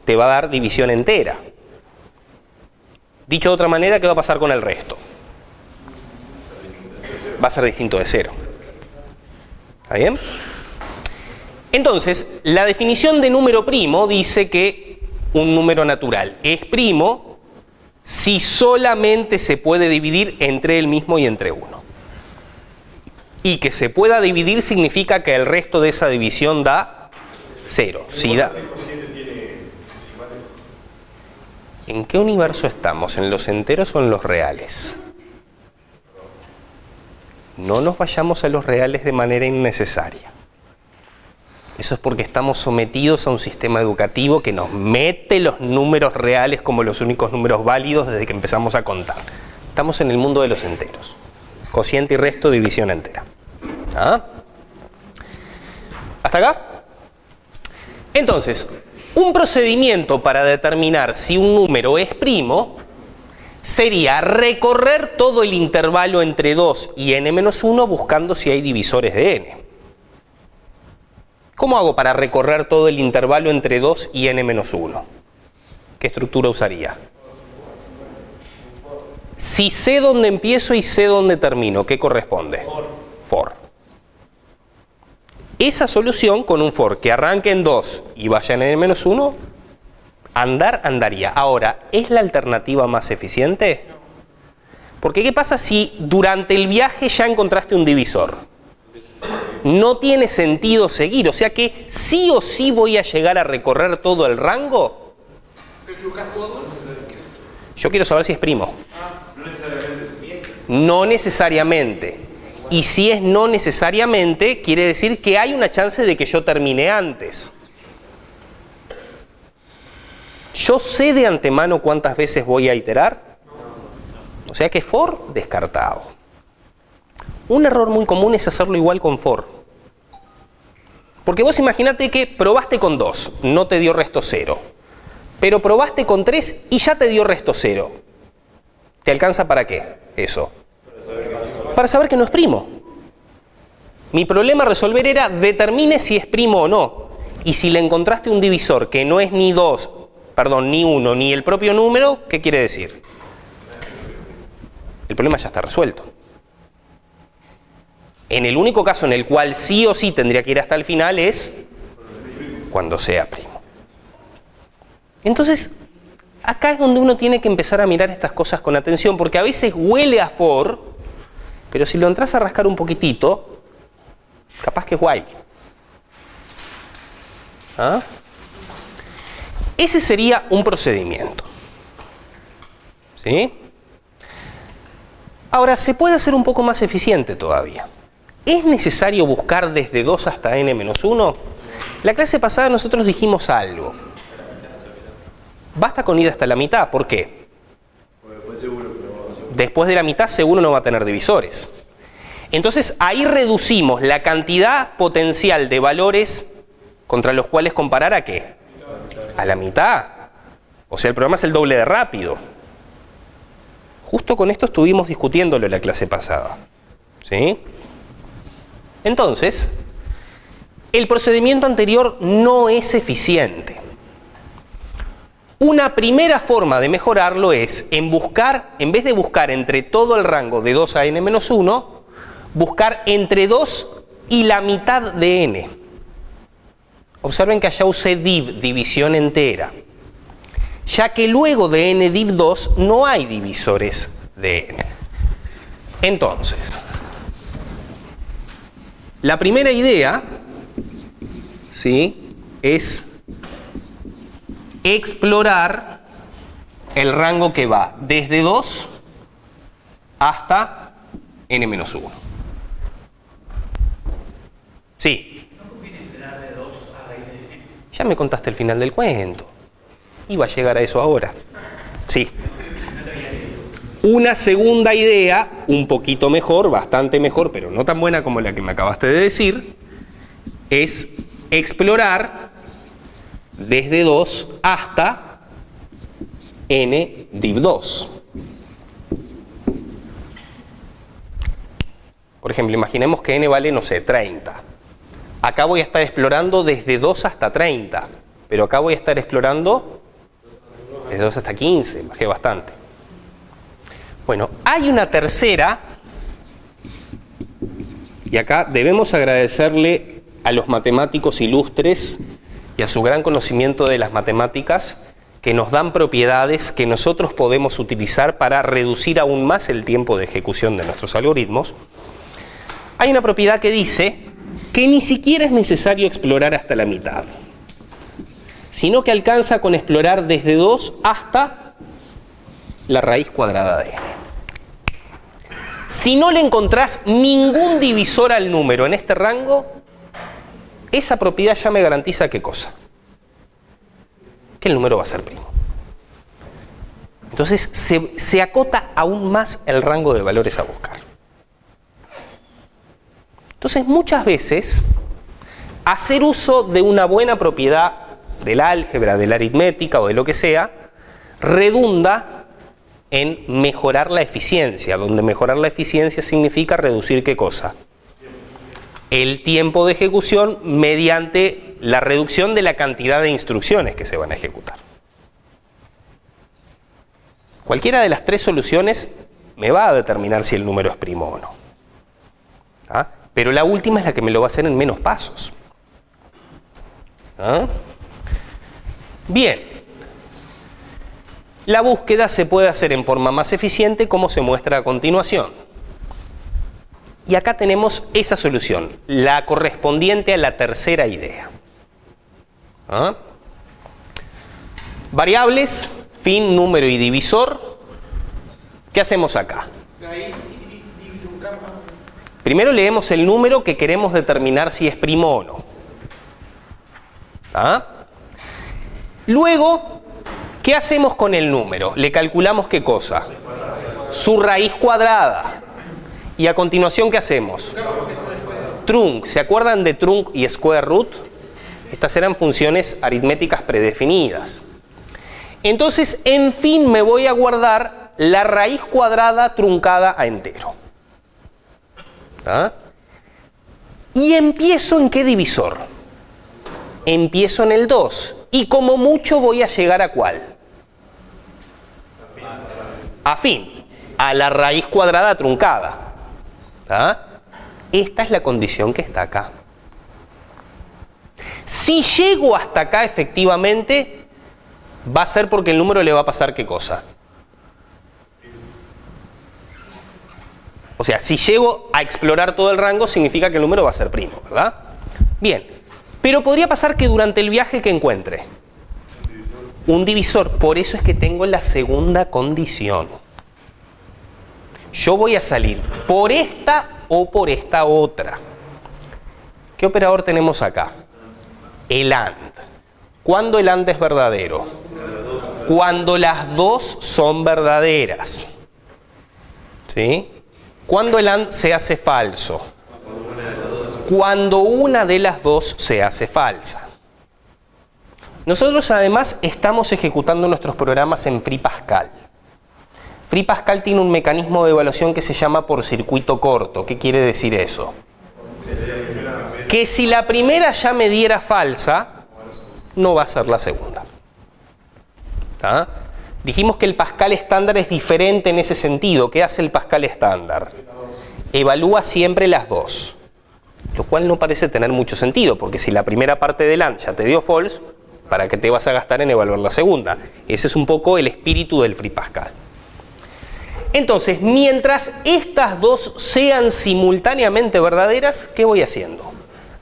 te va a dar división entera. Dicho de otra manera, ¿qué va a pasar con el resto? Va a ser distinto de 0. ¿Está bien? Entonces, la definición de número primo dice que un número natural es primo si solamente se puede dividir entre él mismo y entre 1. Y que se pueda dividir significa que el resto de esa división da 0. Si da... ¿En qué universo estamos? ¿En los enteros o en los reales? No nos vayamos a los reales de manera innecesaria. Eso es porque estamos sometidos a un sistema educativo que nos mete los números reales como los únicos números válidos desde que empezamos a contar. Estamos en el mundo de los enteros. Cociente y resto, división entera. ¿Ah? ¿Hasta acá? Entonces, un procedimiento para determinar si un número es primo sería recorrer todo el intervalo entre 2 y n-1 buscando si hay divisores de n. ¿Cómo hago para recorrer todo el intervalo entre 2 y n-1? ¿Qué estructura usaría? Si sé dónde empiezo y sé dónde termino, ¿qué corresponde? For. Esa solución con un for que arranque en 2 y vaya en n-1, andaría. Ahora, ¿es la alternativa más eficiente? Porque ¿qué pasa si durante el viaje ya encontraste un divisor? No tiene sentido seguir, o sea que sí o sí voy a llegar a recorrer todo el rango. Yo quiero saber si es primo. No necesariamente. Y si es no necesariamente, quiere decir que hay una chance de que yo termine antes. ¿Yo sé de antemano cuántas veces voy a iterar? O sea que for, descartado. Un error muy común es hacerlo igual con for. Porque vos imaginate que probaste con 2, no te dio resto 0. Pero probaste con 3 y ya te dio resto 0. ¿Te alcanza para qué eso? Para saber que no es primo. Mi problema a resolver era determine si es primo o no. Y si le encontraste un divisor que no es ni 1, ni el propio número, ¿qué quiere decir? El problema ya está resuelto. En el único caso en el cual sí o sí tendría que ir hasta el final es cuando sea primo. Entonces, acá es donde uno tiene que empezar a mirar estas cosas con atención, porque a veces huele a for, pero si lo entras a rascar un poquitito, capaz que es guay. ¿Ah? Ese sería un procedimiento. ¿Sí? Ahora, se puede hacer un poco más eficiente todavía. ¿Es necesario buscar desde 2 hasta n-1? La clase pasada nosotros dijimos algo. Basta con ir hasta la mitad. ¿Por qué? Después de la mitad seguro no va a tener divisores. Entonces ahí reducimos la cantidad potencial de valores contra los cuales comparar ¿a qué? A la mitad. O sea, el programa es el doble de rápido. Justo con esto estuvimos discutiéndolo en la clase pasada. ¿Sí? Entonces, el procedimiento anterior no es eficiente. Una primera forma de mejorarlo es en vez de buscar entre todo el rango de 2 a n-1, buscar entre 2 y la mitad de n. Observen que allá usé div, división entera, ya que luego de n div 2 no hay divisores de n. Entonces, la primera idea, ¿sí?, es explorar el rango que va desde 2 hasta n-1. Sí. ¿No conviene esperar de 2 a raíz de n? Ya me contaste el final del cuento. Iba a llegar a eso ahora. Sí. Una segunda idea, un poquito mejor, bastante mejor, pero no tan buena como la que me acabaste de decir, es explorar desde 2 hasta n div 2. Por ejemplo, imaginemos que n vale, no sé, 30. Acá voy a estar explorando desde 2 hasta 30, pero acá voy a estar explorando desde 2 hasta 15, bajé bastante. Bueno, hay una tercera, y acá debemos agradecerle a los matemáticos ilustres y a su gran conocimiento de las matemáticas, que nos dan propiedades que nosotros podemos utilizar para reducir aún más el tiempo de ejecución de nuestros algoritmos. Hay una propiedad que dice que ni siquiera es necesario explorar hasta la mitad, sino que alcanza con explorar desde 2 hasta la raíz cuadrada de n. Si no le encontrás ningún divisor al número en este rango, esa propiedad ya me garantiza ¿qué cosa? Que el número va a ser primo. Entonces se acota aún más el rango de valores a buscar. Entonces, muchas veces, hacer uso de una buena propiedad del álgebra, de la aritmética o de lo que sea, redunda en mejorar la eficiencia, donde mejorar la eficiencia significa reducir ¿qué cosa? El tiempo de ejecución mediante la reducción de la cantidad de instrucciones que se van a ejecutar. Cualquiera de las tres soluciones me va a determinar si el número es primo o no. ¿Ah? Pero la última es la que me lo va a hacer en menos pasos. ¿Ah? Bien. La búsqueda se puede hacer en forma más eficiente, como se muestra a continuación. Y acá tenemos esa solución, la correspondiente a la tercera idea. ¿Ah? Variables, fin, número y divisor. ¿Qué hacemos acá? Primero leemos el número que queremos determinar si es primo o no. ¿Ah? Luego, ¿qué hacemos con el número? Le calculamos ¿qué cosa? Su raíz cuadrada. Y a continuación, ¿qué hacemos? Trunc. ¿Se acuerdan de trunc y square root? Estas eran funciones aritméticas predefinidas. Entonces, en fin, me voy a guardar la raíz cuadrada truncada a entero. ¿Ah? ¿Y empiezo en qué divisor? Empiezo en el 2. Y como mucho voy a llegar ¿a cuál? A fin. A la raíz cuadrada truncada. ¿Ah? Esta es la condición que está acá. Si llego hasta acá efectivamente, va a ser porque el número le va a pasar ¿qué cosa? O sea, si llego a explorar todo el rango, significa que el número va a ser primo, ¿verdad? Bien, pero podría pasar que durante el viaje que encuentre un divisor. Por eso es que tengo la segunda condición. Yo voy a salir por esta o por esta otra. ¿Qué operador tenemos acá? El AND. ¿Cuándo el AND es verdadero? Cuando las dos son verdaderas. ¿Sí? ¿Cuándo el AND se hace falso? Cuando una de las dos se hace falsa. Nosotros además estamos ejecutando nuestros programas en FreePascal. FreePascal tiene un mecanismo de evaluación que se llama por circuito corto. ¿Qué quiere decir eso? Que si la primera ya me diera falsa, no va a ser la segunda. ¿Ah? Dijimos que el Pascal estándar es diferente en ese sentido. ¿Qué hace el Pascal estándar? Evalúa siempre las dos. Lo cual no parece tener mucho sentido, porque si la primera parte del AND ya te dio false, ¿para qué te vas a gastar en evaluar la segunda? Ese es un poco el espíritu del FreePascal. Entonces, mientras estas dos sean simultáneamente verdaderas, ¿qué voy haciendo?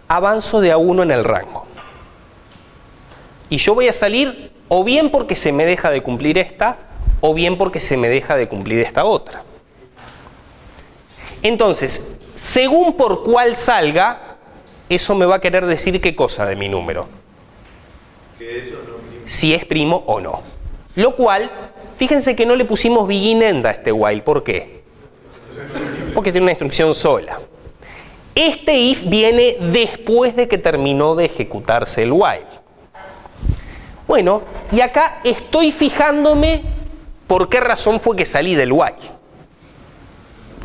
Avanzo de a uno en el rango. Y yo voy a salir o bien porque se me deja de cumplir esta, o bien porque se me deja de cumplir esta otra. Entonces, según por cuál salga, eso me va a querer decir qué cosa de mi número. Si es primo o no. Lo cual, fíjense que no le pusimos begin end a este while. ¿Por qué? Porque tiene una instrucción sola. Este if viene después de que terminó de ejecutarse el while. Bueno, y acá estoy fijándome por qué razón fue que salí del while.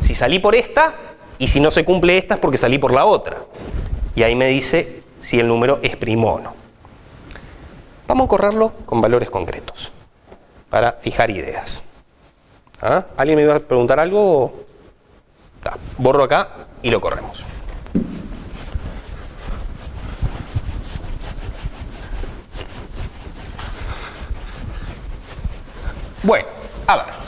Si salí por esta, y si no se cumple esta es porque salí por la otra. Y ahí me dice si el número es primo o no. Vamos a correrlo con valores concretos para fijar ideas. ¿Ah? ¿Alguien me iba a preguntar algo? Borro acá y lo corremos. Bueno, a ver.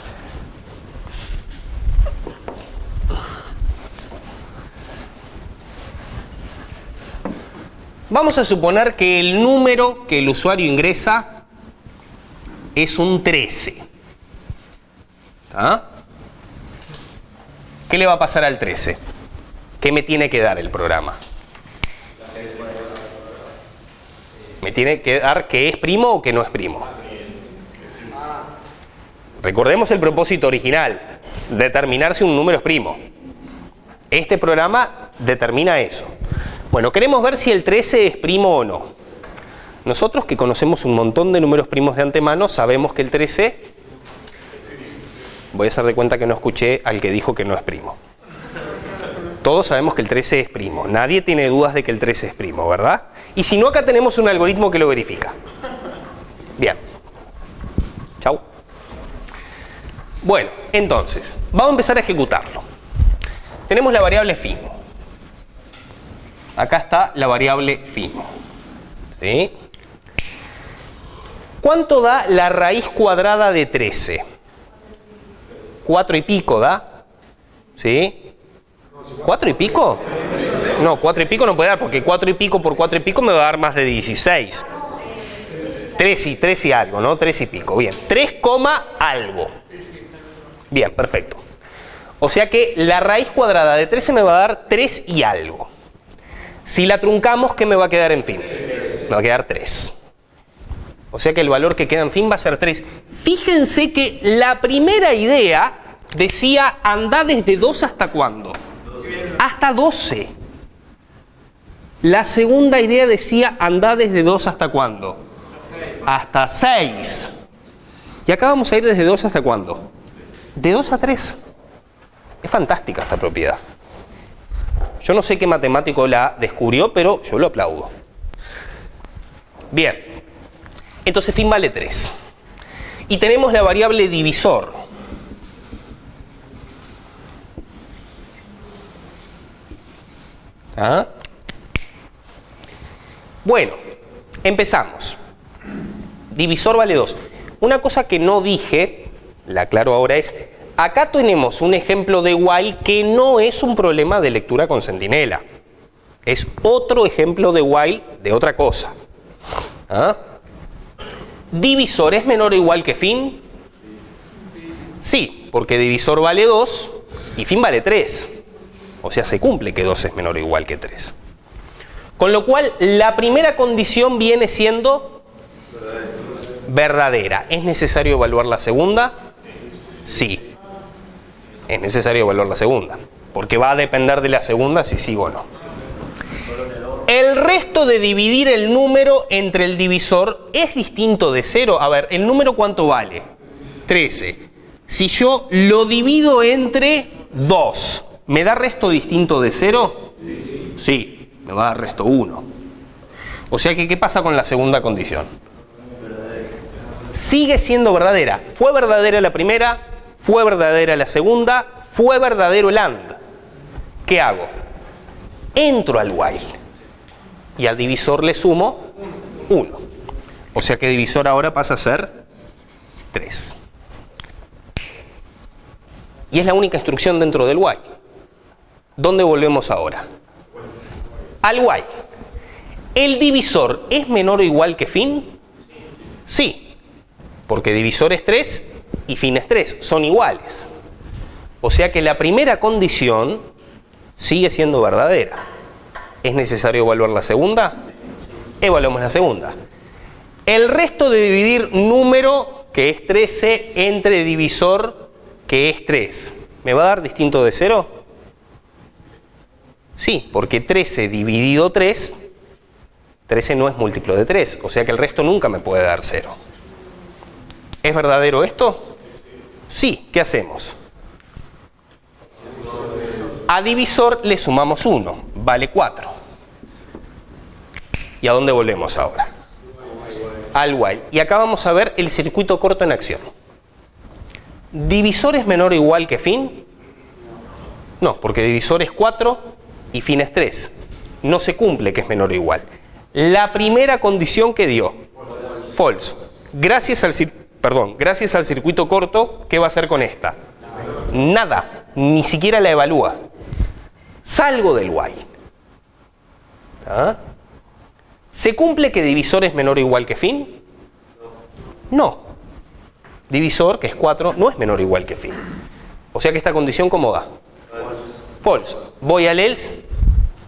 Vamos a suponer que el número que el usuario ingresa es un 13. ¿Ah? ¿Qué le va a pasar al 13? ¿Qué me tiene que dar el programa? Me tiene que dar que es primo o que no es primo. Recordemos el propósito original, determinar si un número es primo. Este programa determina eso. Bueno, queremos ver si el 13 es primo o no. Nosotros que conocemos un montón de números primos de antemano, sabemos que el 13... Voy a hacer de cuenta que no escuché al que dijo que no es primo. Todos sabemos que el 13 es primo. Nadie tiene dudas de que el 13 es primo, ¿verdad? Y si no, acá tenemos un algoritmo que lo verifica. Bien. Chau. Bueno, entonces, vamos a empezar a ejecutarlo. Tenemos la variable fin. Acá está la variable fin. ¿Sí? ¿Cuánto da la raíz cuadrada de 13? 4 y pico da. ¿Sí? ¿4 y pico? No, 4 y pico no puede dar, porque 4 y pico por 4 y pico me va a dar más de 16. 3 y algo, ¿no? 3 y pico. Bien. 3, algo. Bien, perfecto. O sea que la raíz cuadrada de 13 me va a dar 3 y algo. Si la truncamos, ¿qué me va a quedar en fin? Me va a quedar 3. O sea que el valor que queda en fin va a ser 3. Fíjense que la primera idea decía andá desde 2 hasta ¿cuándo? Hasta 12. La segunda idea decía andá desde 2 hasta ¿cuándo? Hasta 6. Y acá vamos a ir desde 2 hasta ¿cuándo? De 2 a 3. Es fantástica esta propiedad. Yo no sé qué matemático la descubrió, pero yo lo aplaudo. Bien. Entonces fin vale 3. Y tenemos la variable divisor. ¿Ah? Bueno, empezamos. Divisor vale 2. Una cosa que no dije, la aclaro ahora, es... Acá tenemos un ejemplo de while que no es un problema de lectura con centinela. Es otro ejemplo de while de otra cosa. ¿Ah? ¿Divisor es menor o igual que fin? Sí, porque divisor vale 2 y fin vale 3. O sea, se cumple que 2 es menor o igual que 3. Con lo cual, la primera condición viene siendo verdadera. ¿Es necesario evaluar la segunda? Sí. Es necesario evaluar la segunda, porque va a depender de la segunda si sí o no. El resto de dividir el número entre el divisor es distinto de 0. A ver, ¿el número cuánto vale? 13. Si yo lo divido entre 2, ¿me da resto distinto de 0? Sí, me va a dar resto 1. O sea que, ¿qué pasa con la segunda condición? Sigue siendo verdadera. Fue verdadera la primera, fue verdadera la segunda, fue verdadero el AND. ¿Qué hago? Entro al while y al divisor le sumo 1. O sea que divisor ahora pasa a ser 3. Y es la única instrucción dentro del while. ¿Dónde volvemos ahora? Al while. ¿El divisor es menor o igual que fin? Sí, porque divisor es 3 y fin es 3, son iguales. O sea que la primera condición sigue siendo verdadera. ¿Es necesario evaluar la segunda? Evaluamos la segunda. El resto de dividir número, que es 13, entre divisor, que es 3, ¿me va a dar distinto de 0? Sí, porque 13 dividido 3, 13 no es múltiplo de 3, o sea que el resto nunca me puede dar 0. ¿Es verdadero esto? Sí, ¿qué hacemos? A divisor le sumamos 1, vale 4. ¿Y a dónde volvemos ahora? Al while. Y acá vamos a ver el circuito corto en acción. ¿Divisor es menor o igual que fin? No, porque divisor es 4 y fin es 3. No se cumple que es menor o igual. La primera condición que dio, false. Gracias al circuito corto, ¿qué va a hacer con esta? Nada, ni siquiera la evalúa. Salgo del while. ¿Ah? ¿Se cumple que divisor es menor o igual que fin? No. Divisor, que es 4, no es menor o igual que fin. O sea que esta condición, ¿cómo da? False. Voy al else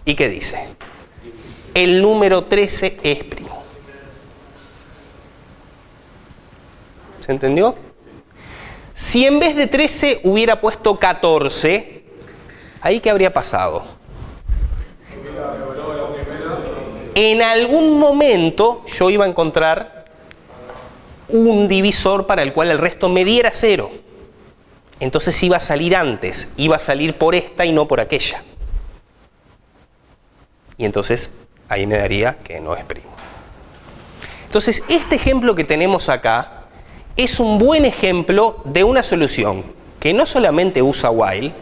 y ¿qué dice? El número 13 es primo. ¿Se entendió? Si en vez de 13 hubiera puesto 14, ¿ahí qué habría pasado? en algún momento yo iba a encontrar un divisor para el cual el resto me diera 0. Entonces iba a salir antes, iba a salir por esta y no por aquella. Y entonces ahí me daría que no es primo. Entonces este ejemplo que tenemos acá es un buen ejemplo de una solución que no solamente usa while,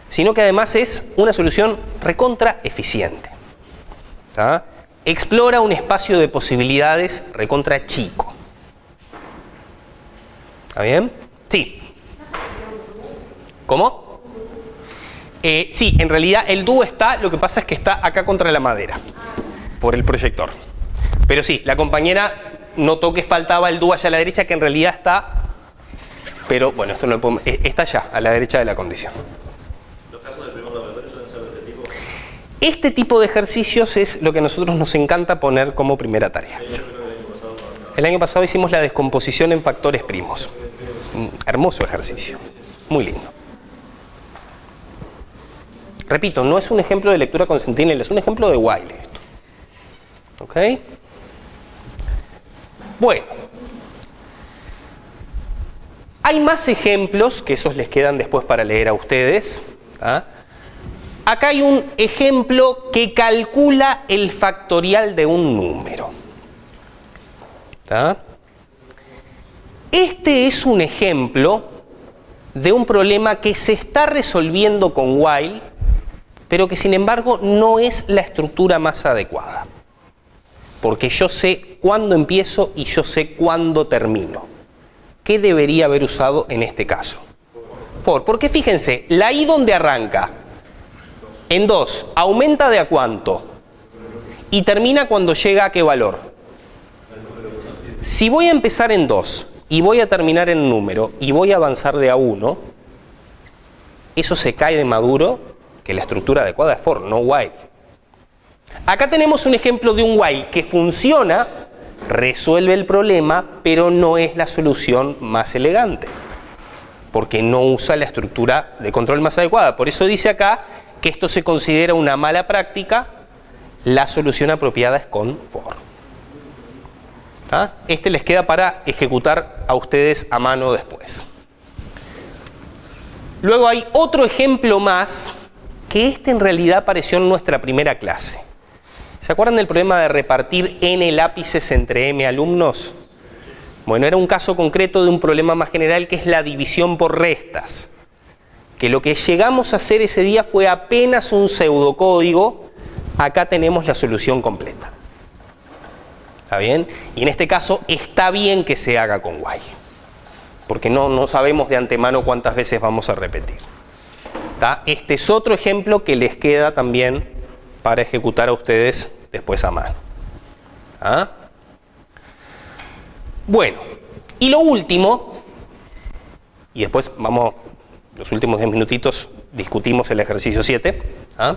sino que además es una solución recontra eficiente. ¿Tá? Explora un espacio de posibilidades recontra chico. ¿Está bien? Sí. ¿Cómo? Sí, en realidad el dúo está, lo que pasa es que está acá contra la madera, por el proyector. Pero sí, la compañera notó que faltaba el dúo allá a la derecha, que en realidad está, pero bueno, esto no lo podemos, está allá, a la derecha de la condición. ¿Los casos del primer laboratorio suelen ser de este tipo? Este tipo de ejercicios es lo que a nosotros nos encanta poner como primera tarea. El año pasado hicimos la descomposición en factores primos. Un hermoso ejercicio, muy lindo. Repito, no es un ejemplo de lectura con Sentinel, es un ejemplo de while esto. ¿Ok? Bueno. Hay más ejemplos, que esos les quedan después para leer a ustedes. ¿Ah? Acá hay un ejemplo que calcula el factorial de un número. ¿Ah? Este es un ejemplo de un problema que se está resolviendo con while, pero que sin embargo no es la estructura más adecuada. Porque yo sé cuándo empiezo y yo sé cuándo termino. ¿Qué debería haber usado en este caso? For, porque fíjense, la i donde arranca en 2, aumenta de a cuánto y termina cuando llega a qué valor. Si voy a empezar en 2 y voy a terminar en número y voy a avanzar de a 1, eso se cae de maduro, que la estructura adecuada es for, no while. Acá tenemos un ejemplo de un while que funciona, resuelve el problema, pero no es la solución más elegante, porque no usa la estructura de control más adecuada. Por eso dice acá que esto se considera una mala práctica, la solución apropiada es con for. ¿Ah? Este les queda para ejecutar a ustedes a mano después. Luego hay otro ejemplo más, que este en realidad apareció en nuestra primera clase. ¿Se acuerdan del problema de repartir n lápices entre m alumnos? Bueno, era un caso concreto de un problema más general que es la división por restas. Que lo que llegamos a hacer ese día fue apenas un pseudocódigo. Acá tenemos la solución completa. ¿Está bien? Y en este caso está bien que se haga con while, porque no sabemos de antemano cuántas veces vamos a repetir. ¿Está? Este es otro ejemplo que les queda también para ejecutar a ustedes después a mano. ¿Ah? Bueno, y lo último, y después vamos, los últimos 10 minutitos discutimos el ejercicio 7. ¿Ah?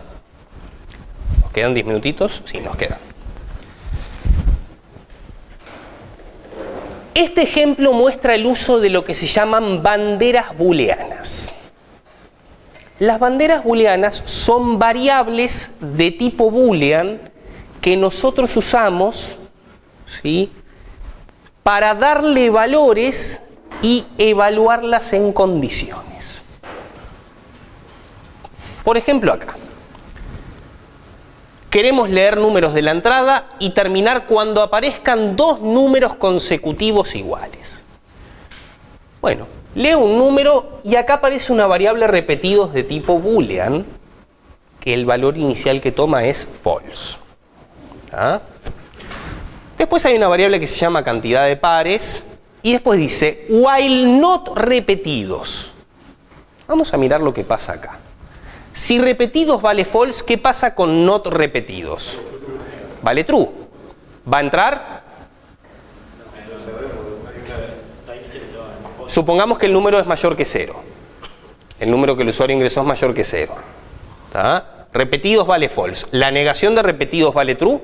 ¿Nos quedan 10 minutitos? Sí, nos quedan. Este ejemplo muestra el uso de lo que se llaman banderas booleanas. Las banderas booleanas son variables de tipo boolean que nosotros usamos, ¿sí?, para darle valores y evaluarlas en condiciones. Por ejemplo, acá. Queremos leer números de la entrada y terminar cuando aparezcan dos números consecutivos iguales. Bueno, leo un número y acá aparece una variable repetidos de tipo boolean, que el valor inicial que toma es false. ¿Ah? Después hay una variable que se llama cantidad de pares y después dice while not repetidos. Vamos a mirar lo que pasa acá. Si repetidos vale false, ¿qué pasa con not repetidos? Vale true. ¿Va a entrar? Supongamos que el número es mayor que 0. El número que el usuario ingresó es mayor que 0. ¿Está? Repetidos vale false. ¿La negación de repetidos vale true?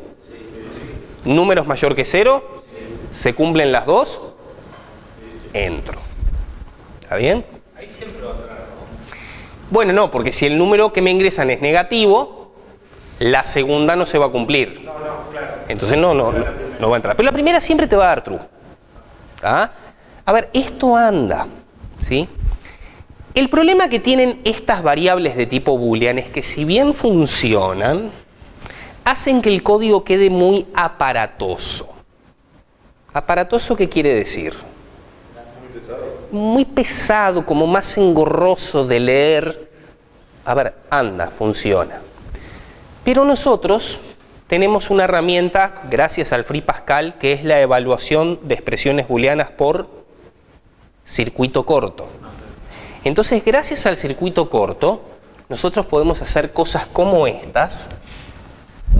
¿Número es mayor que 0? ¿Se cumplen las dos? Entro. ¿Está bien? Hay ejemplo atrás, ¿no? Bueno, no, porque si el número que me ingresan es negativo, la segunda no se va a cumplir. No, claro. Entonces no va a entrar. Pero la primera siempre te va a dar true. ¿Ah? A ver, esto anda, ¿sí? El problema que tienen estas variables de tipo boolean es que si bien funcionan, hacen que el código quede muy aparatoso. ¿Aparatoso qué quiere decir? Muy pesado, como más engorroso de leer. A ver, anda, funciona. Pero nosotros tenemos una herramienta, gracias al Free Pascal, que es la evaluación de expresiones booleanas por circuito corto. Entonces, gracias al circuito corto, nosotros podemos hacer cosas como estas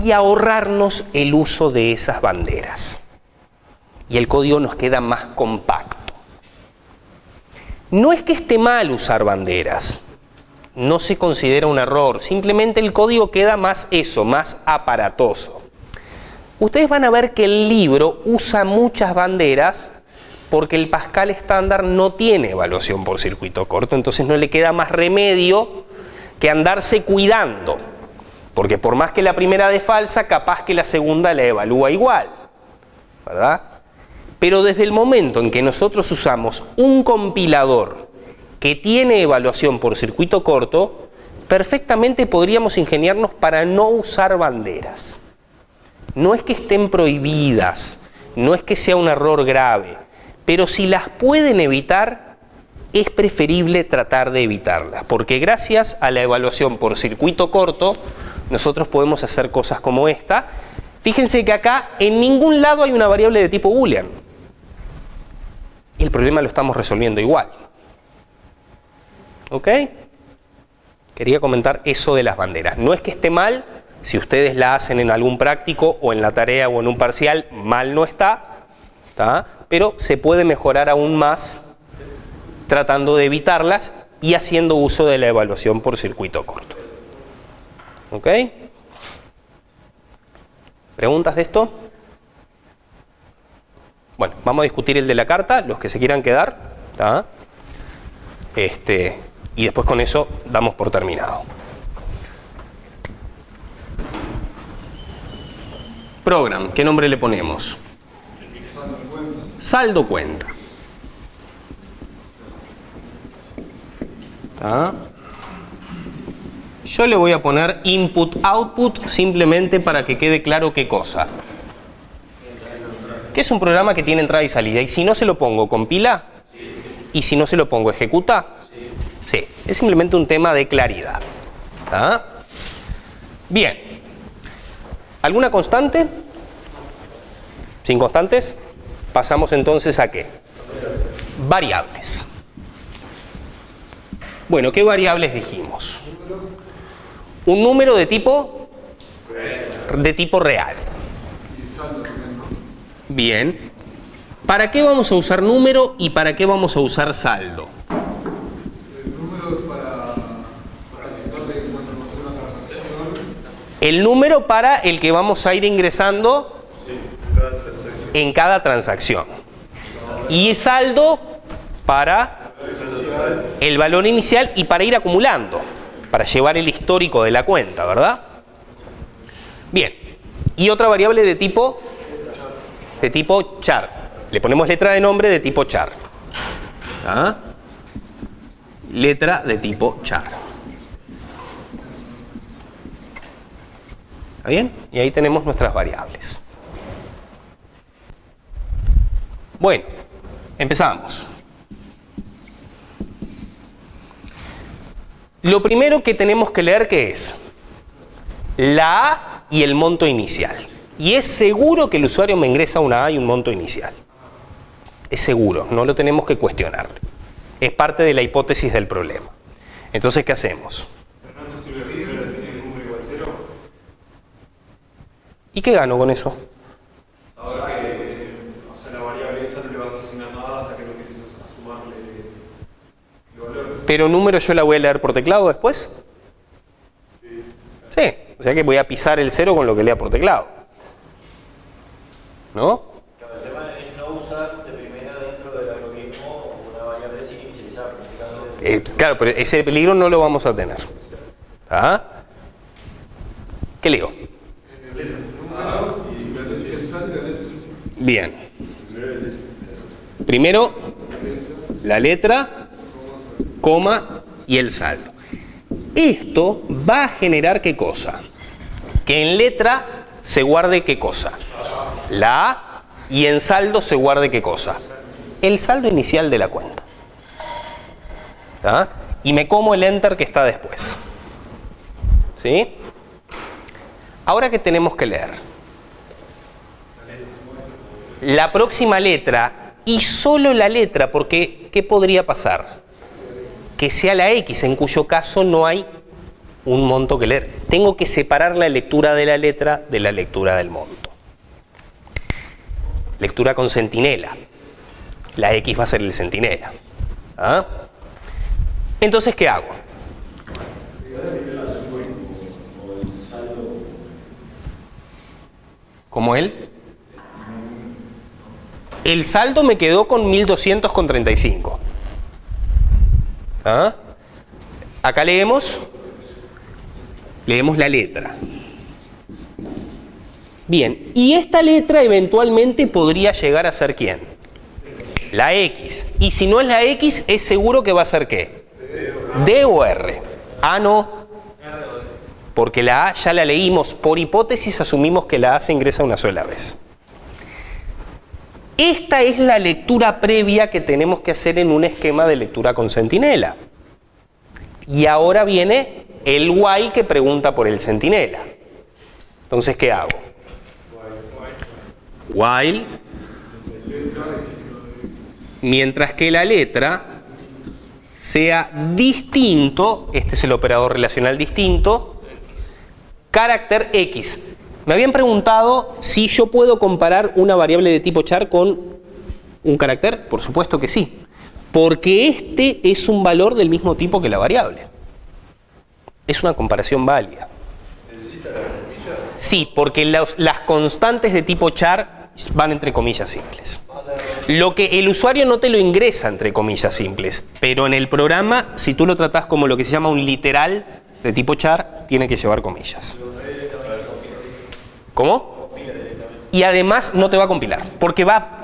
y ahorrarnos el uso de esas banderas. Y el código nos queda más compacto. No es que esté mal usar banderas, no se considera un error, simplemente el código queda más más aparatoso. Ustedes van a ver que el libro usa muchas banderas porque el Pascal estándar no tiene evaluación por circuito corto, entonces no le queda más remedio que andarse cuidando, porque por más que la primera dé falsa, capaz que la segunda la evalúa igual, ¿verdad? Pero desde el momento en que nosotros usamos un compilador que tiene evaluación por circuito corto, perfectamente podríamos ingeniarnos para no usar banderas. No es que estén prohibidas, no es que sea un error grave, pero si las pueden evitar, es preferible tratar de evitarlas, porque gracias a la evaluación por circuito corto, nosotros podemos hacer cosas como esta. Fíjense que acá en ningún lado hay una variable de tipo boolean. Y el problema lo estamos resolviendo igual. ¿Ok? Quería comentar eso de las banderas. No es que esté mal, si ustedes la hacen en algún práctico o en la tarea o en un parcial, mal no está, ¿tá? Pero se puede mejorar aún más tratando de evitarlas y haciendo uso de la evaluación por circuito corto. ¿Ok? ¿Preguntas de esto? Bueno, vamos a discutir el de la carta, los que se quieran quedar, ¿tá? Y después con eso damos por terminado. Program, ¿qué nombre le ponemos? Saldo cuenta. ¿Tá? Yo le voy a poner input-output simplemente para que quede claro qué cosa. Que es un programa que tiene entrada y salida. Y si no se lo pongo, compila. Y si no se lo pongo, ejecuta. Sí, es simplemente un tema de claridad. ¿Ah? Bien. ¿Alguna constante? ¿Sin constantes? Pasamos entonces a ¿qué? Variables. Bueno, ¿qué variables dijimos? Un número de tipo real. Bien. ¿Para qué vamos a usar número y para qué vamos a usar saldo? El número para el que vamos a ir ingresando en cada transacción. Y el saldo para el valor inicial y para ir acumulando, para llevar el histórico de la cuenta, ¿verdad? Bien. Y otra variable de tipo char. Le ponemos letra de nombre de tipo char. ¿Ah? Letra de tipo char. ¿Está bien? Y ahí tenemos nuestras variables. Bueno, empezamos. Lo primero que tenemos que leer, ¿qué es? La A y el monto inicial. Y es seguro que el usuario me ingresa una A y un monto inicial. Es seguro, no lo tenemos que cuestionar. Es parte de la hipótesis del problema. Entonces, ¿qué hacemos? ¿Y qué gano con eso? Ahora que la variable esa no le vas a asignar nada hasta que lo empieces a sumarle el valor. ¿Pero número yo la voy a leer por teclado después? Sí, o sea que voy a pisar el 0 con lo que lea por teclado. ¿No? El tema es no usar de primera dentro del algoritmo una variable sin inicializar. Claro, pero ese peligro no lo vamos a tener. ¿Ah? ¿Qué leo? Bien. Primero, la letra, coma y el saldo. Esto va a generar ¿qué cosa? Que en letra se guarde ¿qué cosa? La A, y en saldo se guarde ¿qué cosa? El saldo inicial de la cuenta. ¿Tá? Y me como el enter que está después. ¿Sí? Ahora, ¿qué tenemos que leer? La próxima letra, y solo la letra, porque ¿qué podría pasar? Que sea la X, en cuyo caso no hay un monto que leer. Tengo que separar la lectura de la letra de la lectura del monto. Lectura con centinela. La X va a ser el centinela. ¿Ah? Entonces, ¿qué hago? ¿Cómo él? El saldo me quedó con 1200,35. ¿Ah? Acá leemos la letra. Bien, y esta letra eventualmente podría llegar a ser ¿quién? La X. Y si no es la X, es seguro que va a ser ¿qué? D o R. A no. Porque la A ya la leímos. Por hipótesis asumimos que la A se ingresa una sola vez. Esta es la lectura previa que tenemos que hacer en un esquema de lectura con centinela. Y ahora viene el while que pregunta por el centinela. Entonces, ¿qué hago? While, mientras que la letra sea distinto, este es el operador relacional distinto, carácter X. Me habían preguntado si yo puedo comparar una variable de tipo char con un carácter. Por supuesto que sí, porque este es un valor del mismo tipo que la variable. Es una comparación válida. ¿Necesita la comilla? Sí, porque las constantes de tipo char van entre comillas simples. Lo que el usuario no te lo ingresa entre comillas simples, pero en el programa, si tú lo tratás como lo que se llama un literal de tipo char, tiene que llevar comillas. ¿Cómo? Y además no te va a compilar, porque va,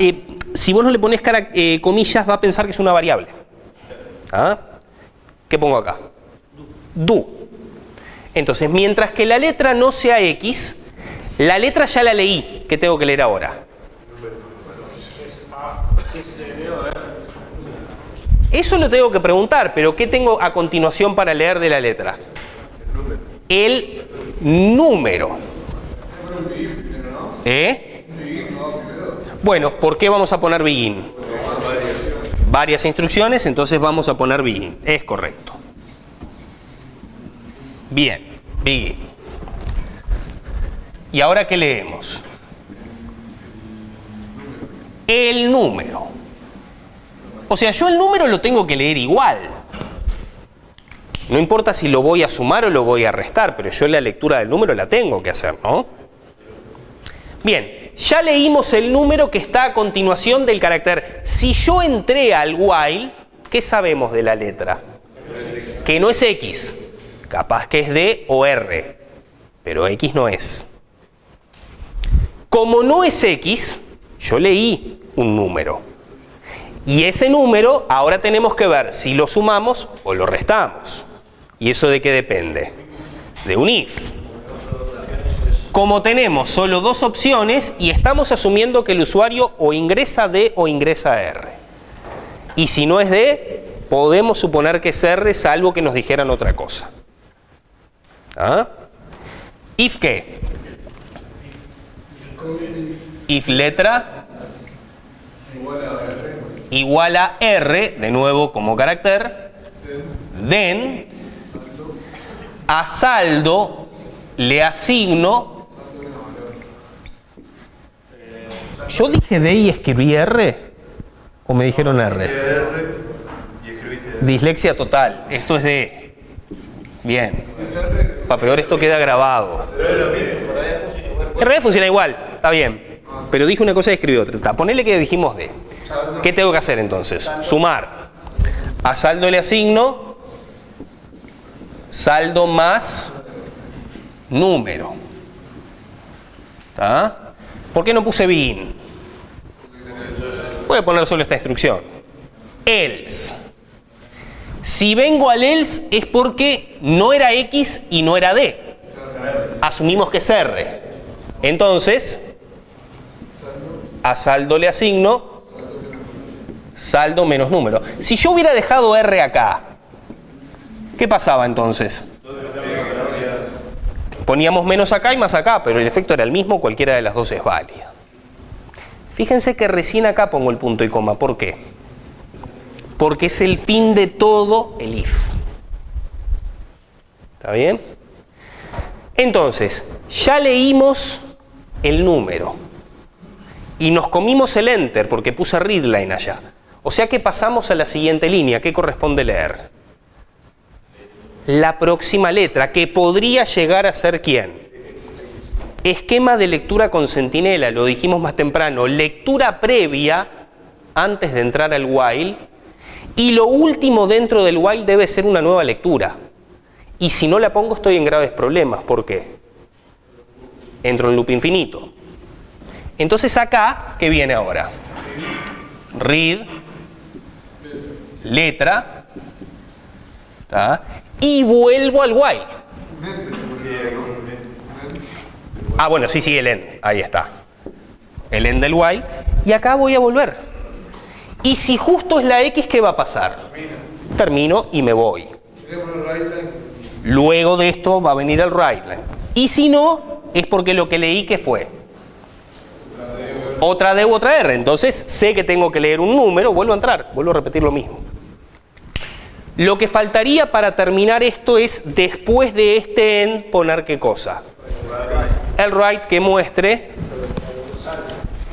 si vos no le pones comillas, va a pensar que es una variable. ¿Ah? ¿Qué pongo acá? Do. Entonces, mientras que la letra no sea X, la letra ya la leí. ¿Qué tengo que leer ahora? Eso lo tengo que preguntar, pero ¿qué tengo a continuación para leer de la letra? El número. Bueno, ¿por qué vamos a poner begin? Varias instrucciones, entonces vamos a poner begin. Es correcto. Bien, begin. ¿Y ahora qué leemos? El número. O sea, yo el número lo tengo que leer igual. No importa si lo voy a sumar o lo voy a restar, pero yo la lectura del número la tengo que hacer, ¿no? Bien, ya leímos el número que está a continuación del carácter. Si yo entré al while, ¿qué sabemos de la letra? Que no es X. Capaz que es D o R, pero X no es. Como no es X, yo leí un número. Y ese número ahora tenemos que ver si lo sumamos o lo restamos. ¿Y eso de qué depende? De un if. Como tenemos solo dos opciones y estamos asumiendo que el usuario o ingresa D o ingresa R. Y si no es D, podemos suponer que es R, salvo que nos dijeran otra cosa. ¿Ah? ¿If qué? If letra igual a R, de nuevo como carácter, then a saldo le asigno. ¿Yo dije D y escribí R? ¿O me dijeron R? Dislexia total. Esto es D. Bien. Para peor esto queda grabado. En realidad funciona igual. Está bien. Pero dije una cosa y escribí otra. Ponele que dijimos D. ¿Qué tengo que hacer entonces? Sumar. A saldo le asigno saldo más número. ¿Está? ¿Por qué no puse begin? Voy a poner solo esta instrucción. Else. Si vengo al else es porque no era X y no era D. Asumimos que es R. Entonces, a saldo le asigno saldo menos número. Si yo hubiera dejado R acá, ¿qué pasaba entonces? Poníamos menos acá y más acá, pero el efecto era el mismo, cualquiera de las dos es válida. Fíjense que recién acá pongo el punto y coma. ¿Por qué? Porque es el fin de todo el if. ¿Está bien? Entonces, ya leímos el número y nos comimos el enter porque puse readline allá. O sea que pasamos a la siguiente línea. ¿Qué corresponde leer? La próxima letra, que podría llegar a ser ¿quién? Esquema de lectura con centinela, lo dijimos más temprano. Lectura previa antes de entrar al while. Y lo último dentro del while debe ser una nueva lectura. Y si no la pongo estoy en graves problemas. ¿Por qué? Entro en loop infinito. Entonces acá, ¿qué viene ahora? Read, letra, ¿tá? Y vuelvo al while. Ah, bueno, sí, el end. Ahí está. El end del while. Y acá voy a volver. Y si justo es la X, ¿qué va a pasar? Termino y me voy. Luego de esto va a venir el writeline. Y si no, es porque lo que leí, ¿qué fue? Otra D u otra R. Entonces sé que tengo que leer un número, vuelvo a entrar, vuelvo a repetir lo mismo. Lo que faltaría para terminar esto es, después de este end, poner ¿qué cosa? El write que muestre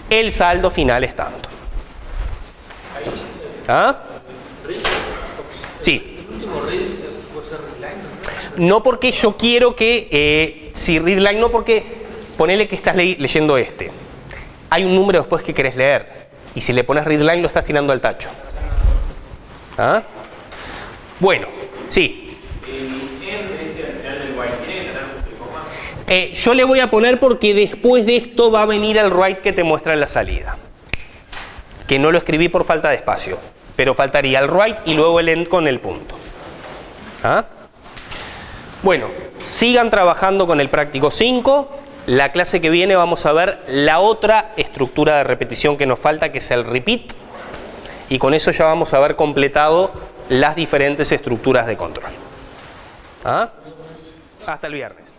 el saldo final es tanto. ¿Ah? Sí. No porque yo quiero que, si readline no porque, ponele que estás leyendo este. Hay un número después que querés leer. Y si le pones readline lo estás tirando al tacho. ¿Ah? Bueno, sí. Yo le voy a poner porque después de esto va a venir el write que te muestra en la salida. Que no lo escribí por falta de espacio. Pero faltaría el write y luego el end con el punto. ¿Ah? Bueno, sigan trabajando con el práctico 5. La clase que viene vamos a ver la otra estructura de repetición que nos falta, que es el repeat. Y con eso ya vamos a haber completado las diferentes estructuras de control. ¿Ah? Hasta el viernes.